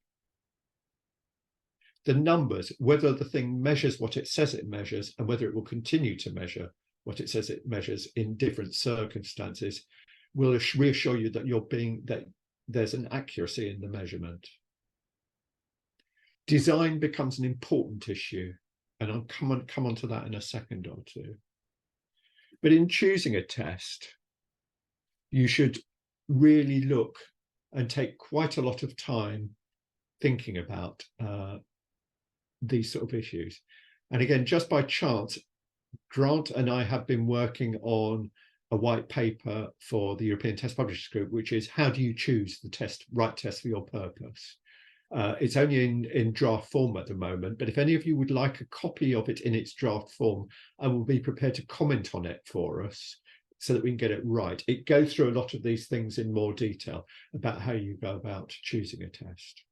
The numbers, whether the thing measures what it says it measures, and whether it will continue to measure what it says it measures in different circumstances, will reassure you that there's an accuracy in the measurement. Design becomes an important issue, and I'll come on to that in a second or two. But in choosing a test, you should really look and take quite a lot of time thinking about these sort of issues. And again, just by chance, Grant and I have been working on a white paper for the European Test Publishers Group, which is how do you choose the right test for your purpose? It's only in draft form at the moment, but if any of you would like a copy of it in its draft form, I will be prepared to comment on it for us so that we can get it right. It goes through a lot of these things in more detail about how you go about choosing a test.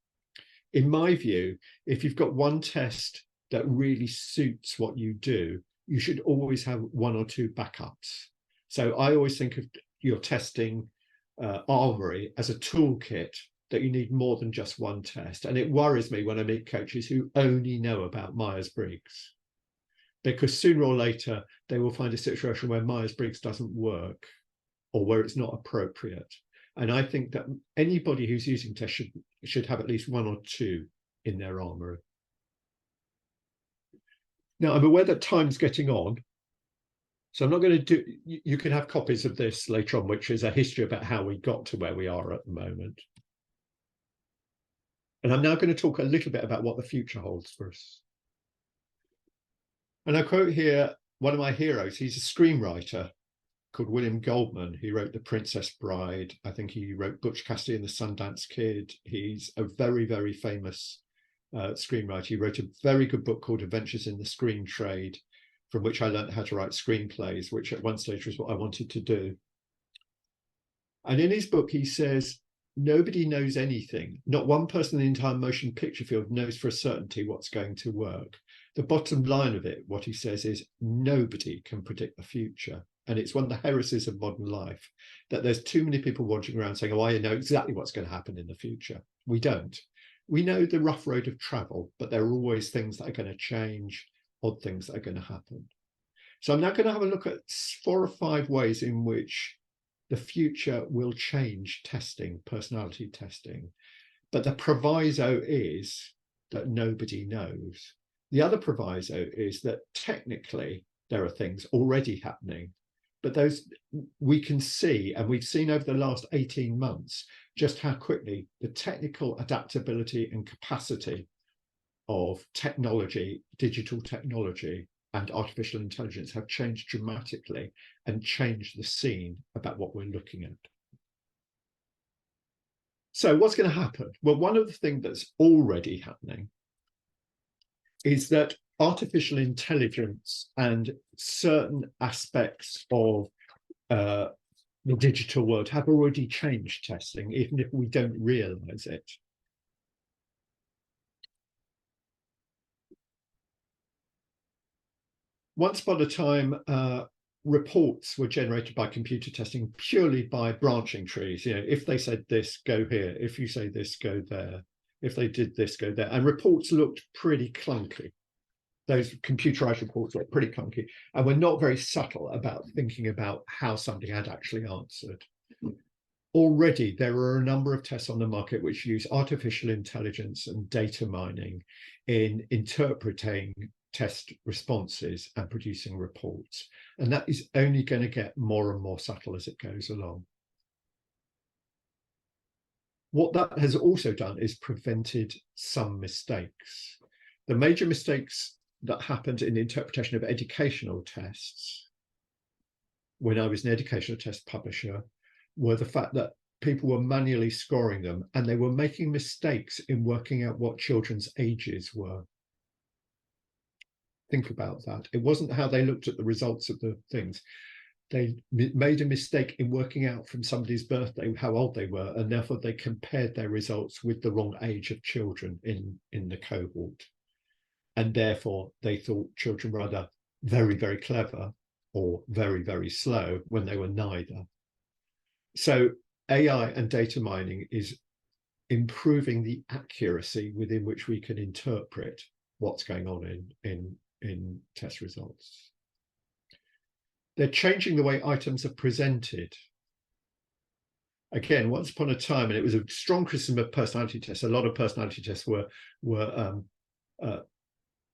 In my view, if you've got one test that really suits what you do, you should always have one or two backups. So I always think of your testing armory as a toolkit that you need more than just one test. And it worries me when I meet coaches who only know about Myers-Briggs, because sooner or later they will find a situation where Myers-Briggs doesn't work or where it's not appropriate. And I think that anybody who's using tests should have at least one or two in their armory. Now, I'm aware that time's getting on, so I'm not going to do, you can have copies of this later on, which is a history about how we got to where we are at the moment. And I'm now going to talk a little bit about what the future holds for us. And I quote here one of my heroes. He's a screenwriter called William Goldman. He wrote The Princess Bride. I think he wrote Butch Cassidy and the Sundance Kid. He's a very, very famous screenwriter. He wrote a very good book called Adventures in the Screen Trade, from which I learned how to write screenplays, which at one stage was what I wanted to do. And in his book, he says, nobody knows anything. Not one person in the entire motion picture field knows for a certainty what's going to work. The bottom line of it, what he says is, nobody can predict the future. And it's one of the heresies of modern life, that there's too many people wandering around saying, oh, I know exactly what's going to happen in the future. We don't. We know the rough road of travel, but there are always things that are going to change, odd things that are going to happen. So I'm now going to have a look at 4 or 5 ways in which the future will change testing, personality testing. But the proviso is that nobody knows. The other proviso is that technically there are things already happening, but those we can see, and we've seen over the last 18 months, just how quickly the technical adaptability and capacity of technology, digital technology, and artificial intelligence have changed dramatically and changed the scene about what we're looking at. So what's going to happen? Well, one of the things that's already happening is that artificial intelligence and certain aspects of the digital world have already changed testing, even if we don't realize it. Once upon a time, reports were generated by computer testing purely by branching trees. If they said this, go here. If you say this, go there. If they did this, go there. And reports looked pretty clunky. Those computerized reports looked pretty clunky and were not very subtle about thinking about how somebody had actually answered. Already, there are a number of tests on the market which use artificial intelligence and data mining in interpreting test responses and producing reports. And that is only going to get more and more subtle as it goes along. What that has also done is prevented some mistakes. The major mistakes that happened in the interpretation of educational tests when I was an educational test publisher were the fact that people were manually scoring them and they were making mistakes in working out what children's ages were. Think about that. It wasn't how they looked at the results of the things. They made a mistake in working out from somebody's birthday how old they were, and therefore they compared their results with the wrong age of children in the cohort. And therefore they thought children were either very, very clever or very, very slow when they were neither. So AI and data mining is improving the accuracy within which we can interpret what's going on in test results. They're changing the way items are presented. Again, once upon a time, and it was a strong criticism of personality tests, a lot of personality tests were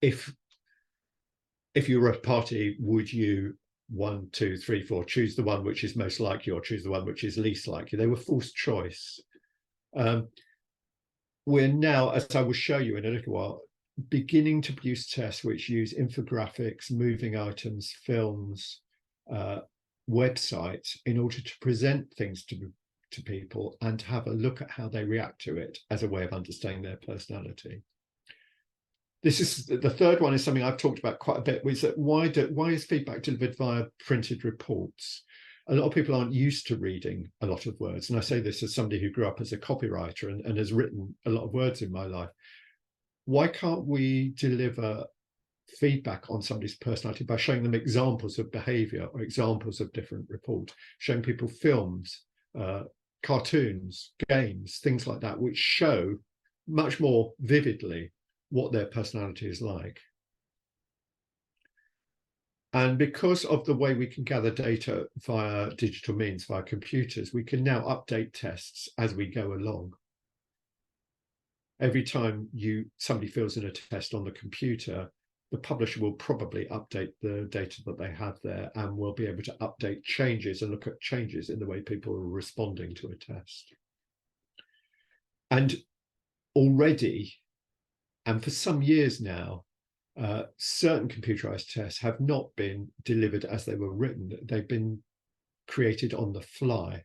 if you were a party, would you 1, 2, 3, 4 choose the one which is most like you or choose the one which is least like you? They were forced choice. We're now, as I will show you in a little while, beginning to produce tests which use infographics, moving items, films, websites in order to present things to people and to have a look at how they react to it as a way of understanding their personality. This is the third one, is something I've talked about quite a bit, is that why is feedback delivered via printed reports? A lot of people aren't used to reading a lot of words. And I say this as somebody who grew up as a copywriter and has written a lot of words in my life. Why can't we deliver feedback on somebody's personality by showing them examples of behavior or examples of different reports, showing people films, cartoons, games, things like that, which show much more vividly what their personality is like. And because of the way we can gather data via digital means, via computers, we can now update tests as we go along. Every time somebody fills in a test on the computer, the publisher will probably update the data that they have there and will be able to update changes and look at changes in the way people are responding to a test. And already, and for some years now, certain computerized tests have not been delivered as they were written. They've been created on the fly.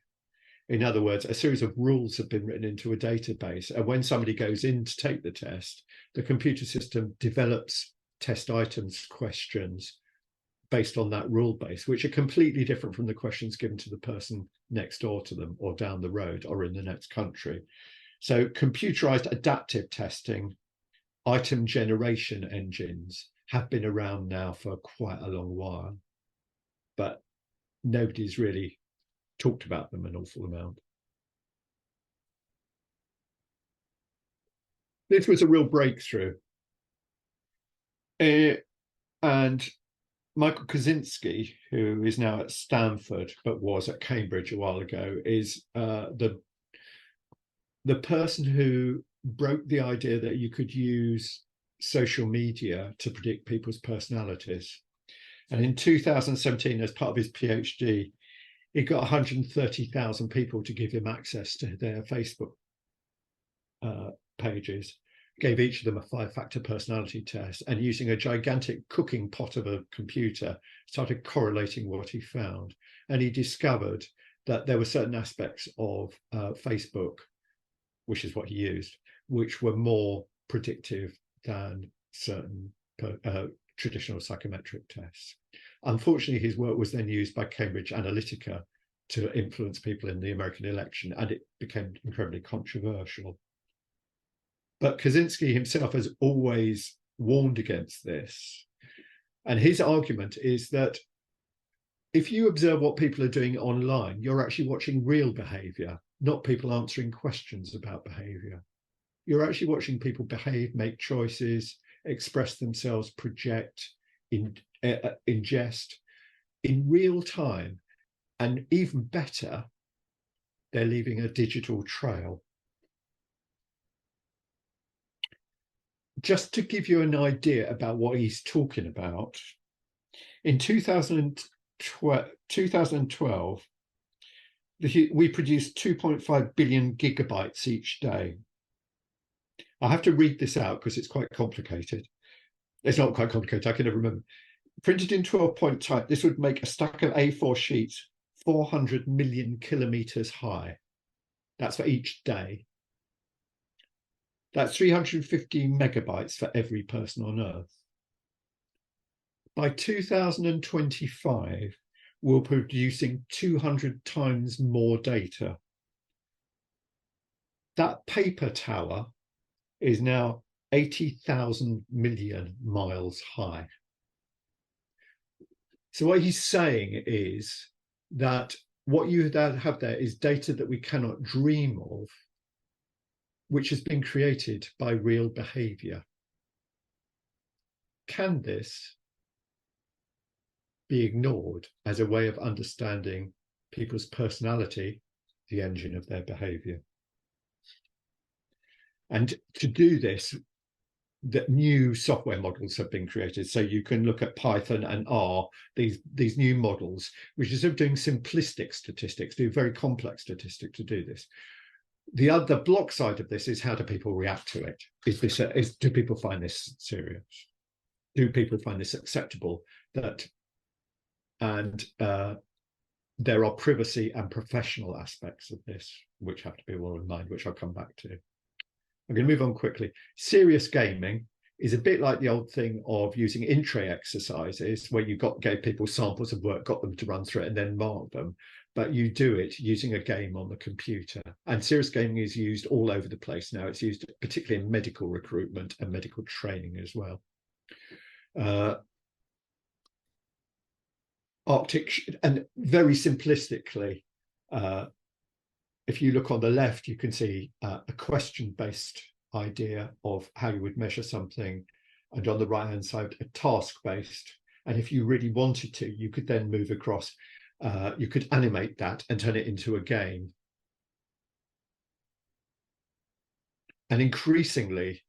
In other words, a series of rules have been written into a database. And when somebody goes in to take the test, the computer system develops test items, questions based on that rule base, which are completely different from the questions given to the person next door to them or down the road or in the next country. So computerized adaptive testing, item generation engines have been around now for quite a long while, but nobody's really talked about them an awful amount. This was a real breakthrough. And Michael Kosinski, who is now at Stanford, but was at Cambridge a while ago, is the person who broke the idea that you could use social media to predict people's personalities. And in 2017, as part of his PhD, he got 130,000 people to give him access to their Facebook pages, gave each of them a 5-factor personality test, and using a gigantic cooking pot of a computer, started correlating what he found. And he discovered that there were certain aspects of Facebook, which is what he used, which were more predictive than certain traditional psychometric tests. Unfortunately, his work was then used by Cambridge Analytica to influence people in the American election, and it became incredibly controversial. But Kaczynski himself has always warned against this. And his argument is that if you observe what people are doing online, you're actually watching real behavior, not people answering questions about behavior. You're actually watching people behave, make choices, express themselves, project, ingest in real time. And even better, they're leaving a digital trail. Just to give you an idea about what he's talking about, in 2012, we produced 2.5 billion gigabytes each day. I have to read this out because it's quite complicated. It's not quite complicated, I can never remember. Printed in 12-point type, this would make a stack of A4 sheets 400 million kilometers high. That's for each day. That's 350 megabytes for every person on Earth. By 2025, we're producing 200 times more data. That paper tower is now 80,000 million miles high. So what he's saying is that what you have there is data that we cannot dream of, which has been created by real behavior. Can this be ignored as a way of understanding people's personality, the engine of their behavior? And to do this, that new software models have been created. So you can look at Python and R, these new models, which instead of doing simplistic statistics, do very complex statistics to do this. The other block side of this is, how do people react to it? Do people find this serious? Do people find this acceptable? And there are privacy and professional aspects of this which have to be well in mind, which I'll come back to. I'm going to move on quickly. Serious gaming is a bit like the old thing of using in-tray exercises, where you gave people samples of work, got them to run through it and then mark them. But you do it using a game on the computer. And serious gaming is used all over the place now. It's used particularly in medical recruitment and medical training as well. Arctic, and very simplistically, if you look on the left, you can see a question-based idea of how you would measure something, and on the right-hand side, a task-based. And if you really wanted to, you could then move across. You could animate that and turn it into a game. And increasingly,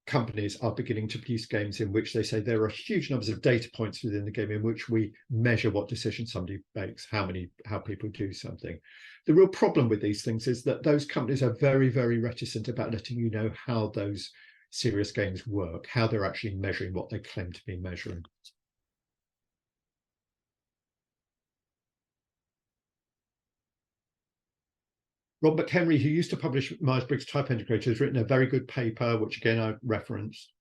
companies are beginning to produce games in which they say there are huge numbers of data points within the game in which we measure what decisions somebody makes, how people do something. The real problem with these things is that those companies are very, very reticent about letting you know how those serious games work, how they're actually measuring what they claim to be measuring. Rob McHenry, who used to publish Myers-Briggs Type Integrator, has written a very good paper, which again I referenced,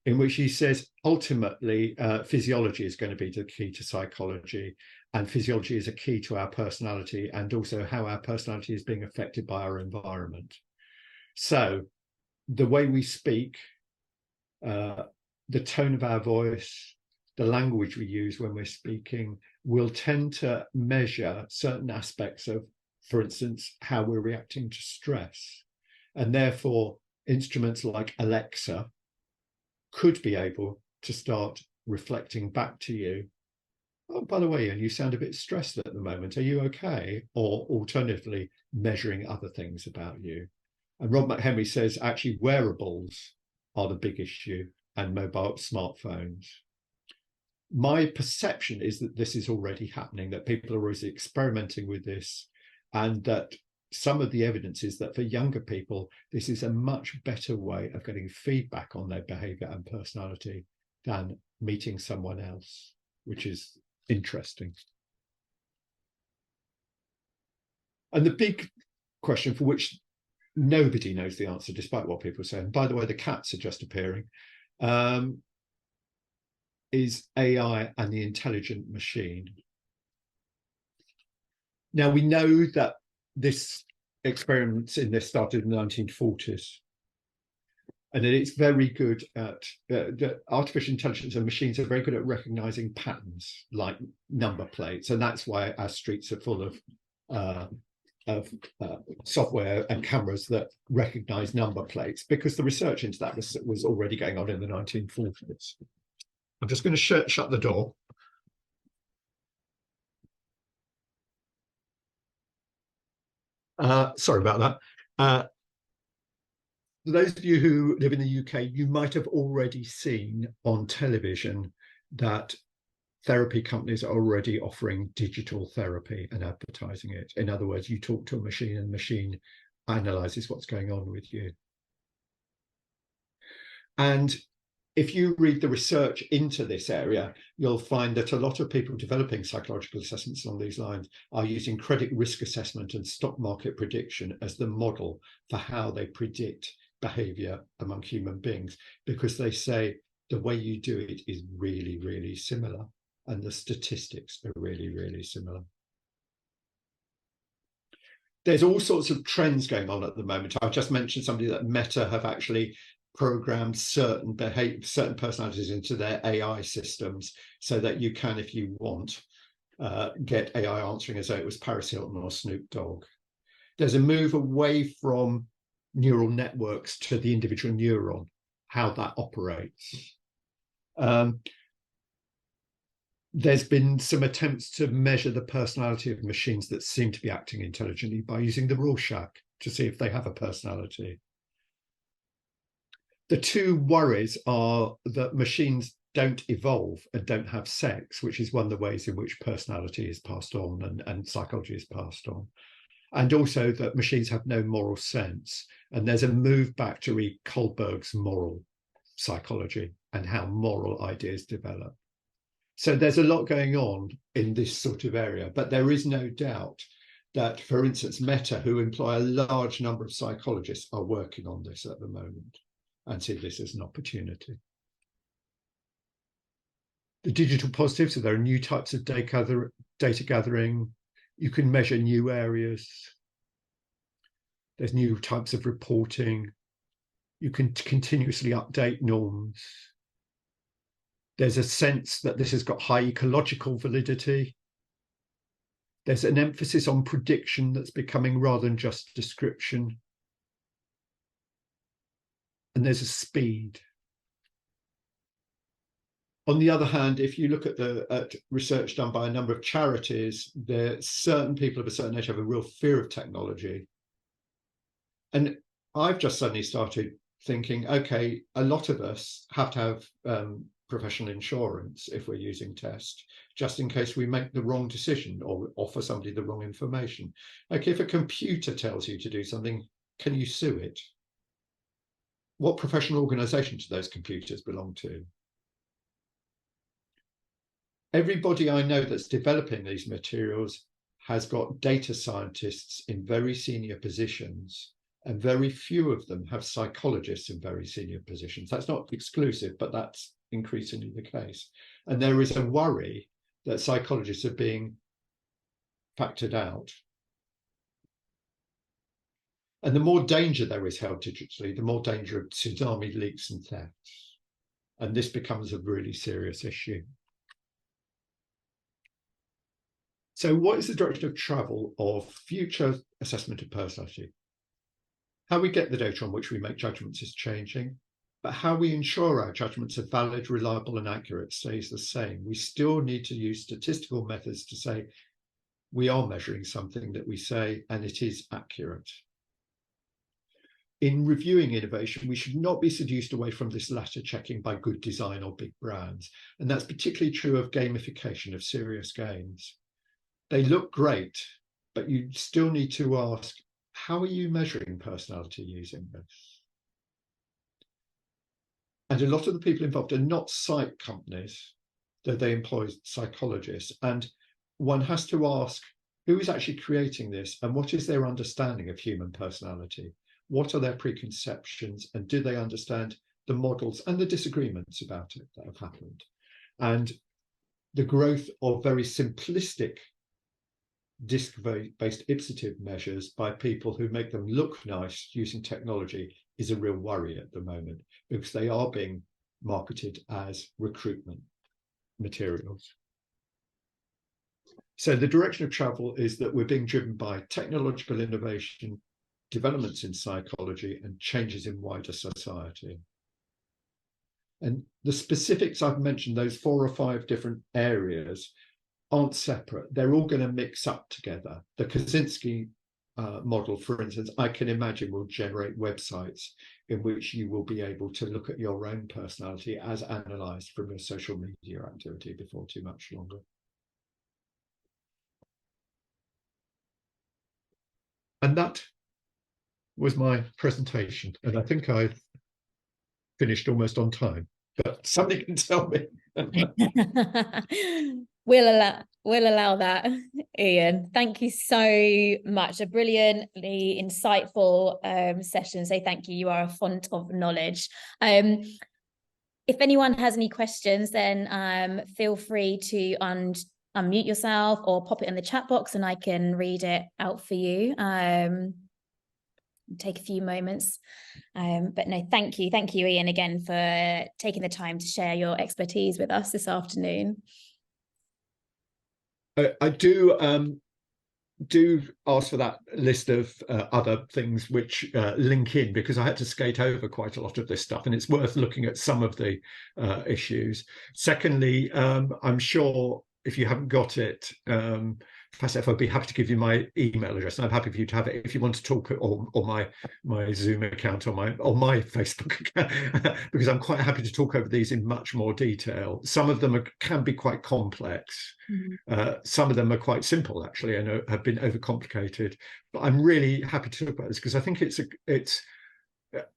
in which he says ultimately physiology is going to be the key to psychology, and physiology is a key to our personality, and also how our personality is being affected by our environment. So the way we speak, the tone of our voice, the language we use when we're speaking will tend to measure certain aspects of, for instance, how we're reacting to stress. And therefore, instruments like Alexa could be able to start reflecting back to you, oh, by the way, Ian, you sound a bit stressed at the moment. Are you okay? Or alternatively, measuring other things about you. And Rob McHenry says actually wearables are the big issue, and mobile smartphones. My perception is that this is already happening, that people are already experimenting with this, and that some of the evidence is that for younger people, this is a much better way of getting feedback on their behavior and personality than meeting someone else, which is interesting. And the big question, for which nobody knows the answer, despite what people say, and by the way, the cats are just appearing, is AI and the intelligent machine. Now, we know that this experiments in this started in the 1940s. And it's very good at artificial intelligence, and machines are very good at recognizing patterns like number plates. And that's why our streets are full of software and cameras that recognize number plates, because the research into that was already going on in the 1940s. I'm just going to shut the door. Sorry about that. For those of you who live in the UK, you might have already seen on television that therapy companies are already offering digital therapy and advertising it. In other words, you talk to a machine and the machine analyzes what's going on with you. And if you read the research into this area, you'll find that a lot of people developing psychological assessments along these lines are using credit risk assessment and stock market prediction as the model for how they predict behavior among human beings, because they say the way you do it is really, really similar, and the statistics are really, really similar. There's all sorts of trends going on at the moment. I've just mentioned somebody that Meta have actually programmed certain personalities into their AI systems so that you can, if you want, get AI answering as though it was Paris Hilton or Snoop Dogg. There's a move away from neural networks to the individual neuron, how that operates. There's been some attempts to measure the personality of machines that seem to be acting intelligently by using the Rorschach to see if they have a personality. The two worries are that machines don't evolve and don't have sex, which is one of the ways in which personality is passed on and psychology is passed on. And also that machines have no moral sense. And there's a move back to read Kohlberg's moral psychology and how moral ideas develop. So there's a lot going on in this sort of area, but there is no doubt that, for instance, Meta, who employ a large number of psychologists, are working on this at the moment and see this as an opportunity. The digital positives, so there are new types of data gathering. You can measure new areas. There's new types of reporting. You can continuously update norms. There's a sense that this has got high ecological validity. There's an emphasis on prediction that's becoming rather than just description. And there's a speed. On the other hand, if you look at research done by a number of charities, certain people of a certain age have a real fear of technology. And I've just suddenly started thinking, okay, a lot of us have to have professional insurance if we're using tests, just in case we make the wrong decision or offer somebody the wrong information. Okay, if a computer tells you to do something, can you sue it? What professional organization do those computers belong to? Everybody I know that's developing these materials has got data scientists in very senior positions, and very few of them have psychologists in very senior positions. That's not exclusive, but that's increasingly the case. And there is a worry that psychologists are being factored out. And the more danger there is held digitally, the more danger of tsunami leaks and thefts. And this becomes a really serious issue. So what is the direction of travel of future assessment of personality? How we get the data on which we make judgments is changing, but how we ensure our judgments are valid, reliable, and accurate stays the same. We still need to use statistical methods to say we are measuring something that we say, and it is accurate. In reviewing innovation, we should not be seduced away from this latter checking by good design or big brands. And that's particularly true of gamification of serious games. They look great, but you still need to ask, how are you measuring personality using this? And a lot of the people involved are not psych companies, though they employ psychologists. And one has to ask, who is actually creating this, and what is their understanding of human personality? What are their preconceptions, and do they understand the models and the disagreements about it that have happened? And the growth of very simplistic DISC-based ipsative measures by people who make them look nice using technology is a real worry at the moment, because they are being marketed as recruitment materials. So the direction of travel is that we're being driven by technological innovation, developments in psychology, and changes in wider society. And the specifics I've mentioned, those 4 or 5 different areas, aren't separate. They're all going to mix up together. The Kaczynski model, for instance, I can imagine will generate websites in which you will be able to look at your own personality as analysed from your social media activity before too much longer. And that was my presentation. And I think I've finished almost on time, but somebody can tell me. We'll allow that, Ian. Thank you so much. A brilliantly insightful session. So thank you. You are a font of knowledge. If anyone has any questions, then feel free to unmute yourself or pop it in the chat box and I can read it out for you. Take a few moments. But no, thank you, Ian, again for taking the time to share your expertise with us this afternoon. I do ask for that list of other things which link in, because I had to skate over quite a lot of this stuff and it's worth looking at some of the issues. Secondly, I'm sure if you haven't got it, I'd be happy to give you my email address, and I'm happy for you to have it if you want to talk, or my Zoom account or my Facebook account, because I'm quite happy to talk over these in much more detail. Some of them can be quite complex. Some of them are quite simple, actually, and have been overcomplicated. But I'm really happy to talk about this because I think it's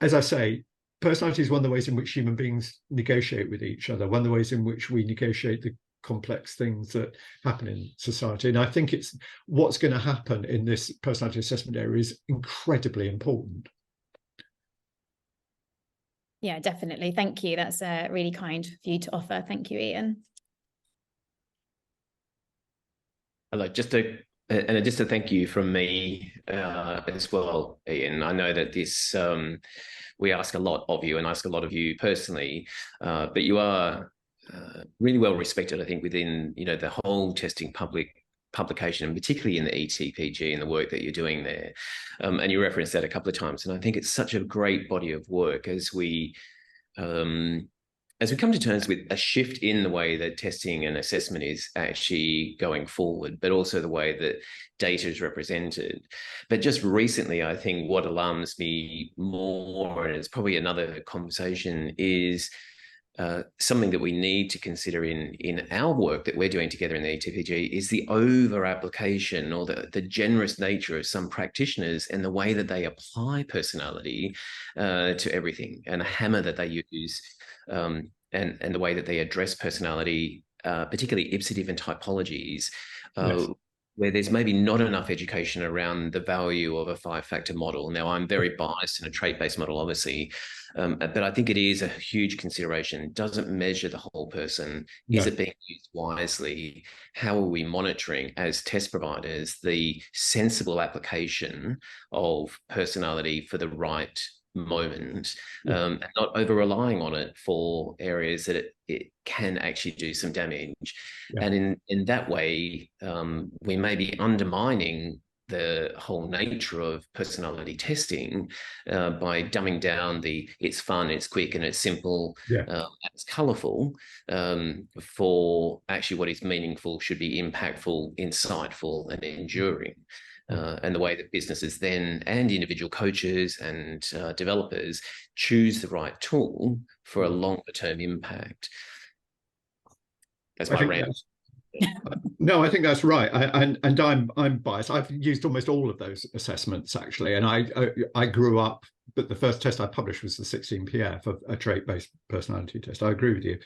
as I say, personality is one of the ways in which human beings negotiate with each other, one of the ways in which we negotiate the complex things that happen in society. And I think it's what's going to happen in this personality assessment area is incredibly important. Yeah, definitely. Thank you. That's really kind of you to offer. Thank you, Ian. I'd like just to thank you from me as well, Ian. I know that this we ask a lot of you and ask a lot of you personally, but you are really well respected, I think, within the whole testing publication, and particularly in the ETPG and the work that you're doing there. And you referenced that a couple of times, and I think it's such a great body of work as we come to terms with a shift in the way that testing and assessment is actually going forward, but also the way that data is represented. But just recently, I think what alarms me more, and it's probably another conversation, is something that we need to consider in our work that we're doing together in the ETPG is the over application or the generous nature of some practitioners and the way that they apply personality to everything, and a hammer that they use, and the way that they address personality, particularly ipsative and typologies, yes, where there's maybe not enough education around the value of a 5-factor model. Now, I'm very biased in a trait-based model, obviously, but I think it is a huge consideration. It doesn't measure the whole person. No. Is it being used wisely? How are we monitoring as test providers the sensible application of personality for the right moment, and not over relying on it for areas that it can actually do some damage. Yeah. And in that way, we may be undermining the whole nature of personality testing by dumbing down it's fun, it's quick, and it's simple, yeah, it's colorful, for actually what is meaningful, should be impactful, insightful, and enduring. And the way that businesses then, and individual coaches and developers, choose the right tool for a longer term impact. That's my rant. No, I think that's right. I'm biased. I've used almost all of those assessments, actually. And I grew up, but the first test I published was the 16PF, a trait-based personality test. I agree with you.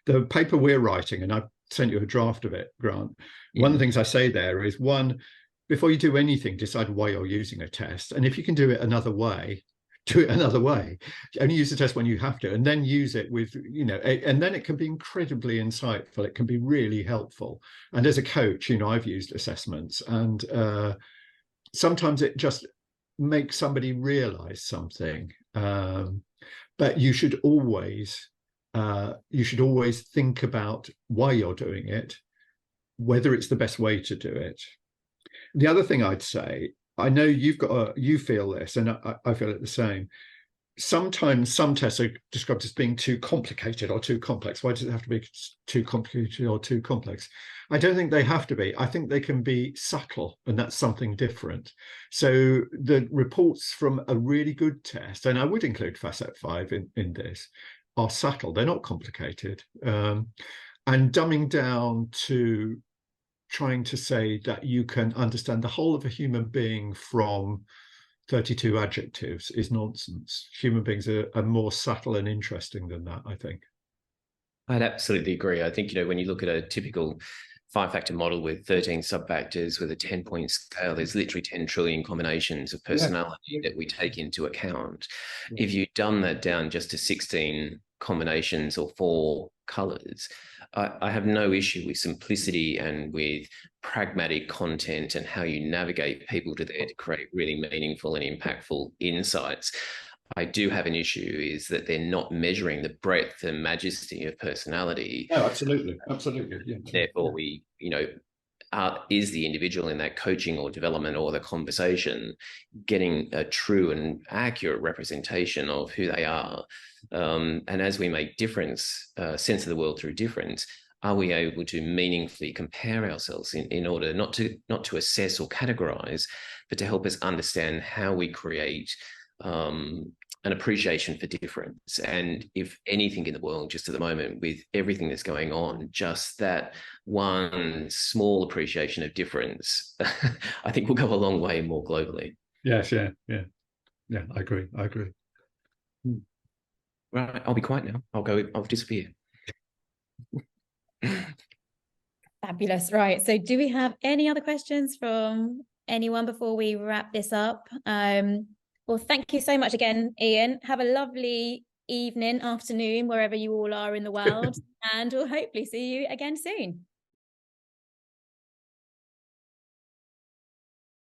The paper we're writing, and I've sent you a draft of it, Grant, yeah, one of the things I say there is, one, before you do anything, decide why you're using a test. And if you can do it another way, do it another way. Only use the test when you have to, and then use it with, and then it can be incredibly insightful. It can be really helpful. And as a coach, I've used assessments, and sometimes it just makes somebody realize something. But you should always think about why you're doing it, whether it's the best way to do it. The other thing I'd say, I know you feel this, and I feel it the same. Sometimes some tests are described as being too complicated or too complex. Why does it have to be too complicated or too complex? I don't think they have to be. I think they can be subtle, and that's something different. So the reports from a really good test, and I would include FASET 5 in this, are subtle. They're not complicated. And dumbing down to trying to say that you can understand the whole of a human being from 32 adjectives is nonsense. Human beings are more subtle and interesting than that, I think. I'd absolutely agree. I think, when you look at a typical 5-factor model with 13 subfactors with a 10-point scale, there's literally 10 trillion combinations of personality that we take into account. Yeah. If you dumb that down just to 16 combinations or 4 colors, I have no issue with simplicity and with pragmatic content and how you navigate people to there to create really meaningful and impactful insights. I do have an issue is that they're not measuring the breadth and majesty of personality. Oh, absolutely. Yeah. Therefore, we, is the individual in that coaching or development or the conversation getting a true and accurate representation of who they are? And as we make sense of the world through difference, are we able to meaningfully compare ourselves in order not to assess or categorize, but to help us understand how we create an appreciation for difference? And if anything in the world, just at the moment, with everything that's going on, just that one small appreciation of difference, I think will go a long way more globally. Yes, yeah. I agree. Right, I'll be quiet now. I'll disappear. Fabulous. Right. So do we have any other questions from anyone before we wrap this up? Well, thank you so much again, Ian. Have a lovely evening, afternoon, wherever you all are in the world, and we'll hopefully see you again soon.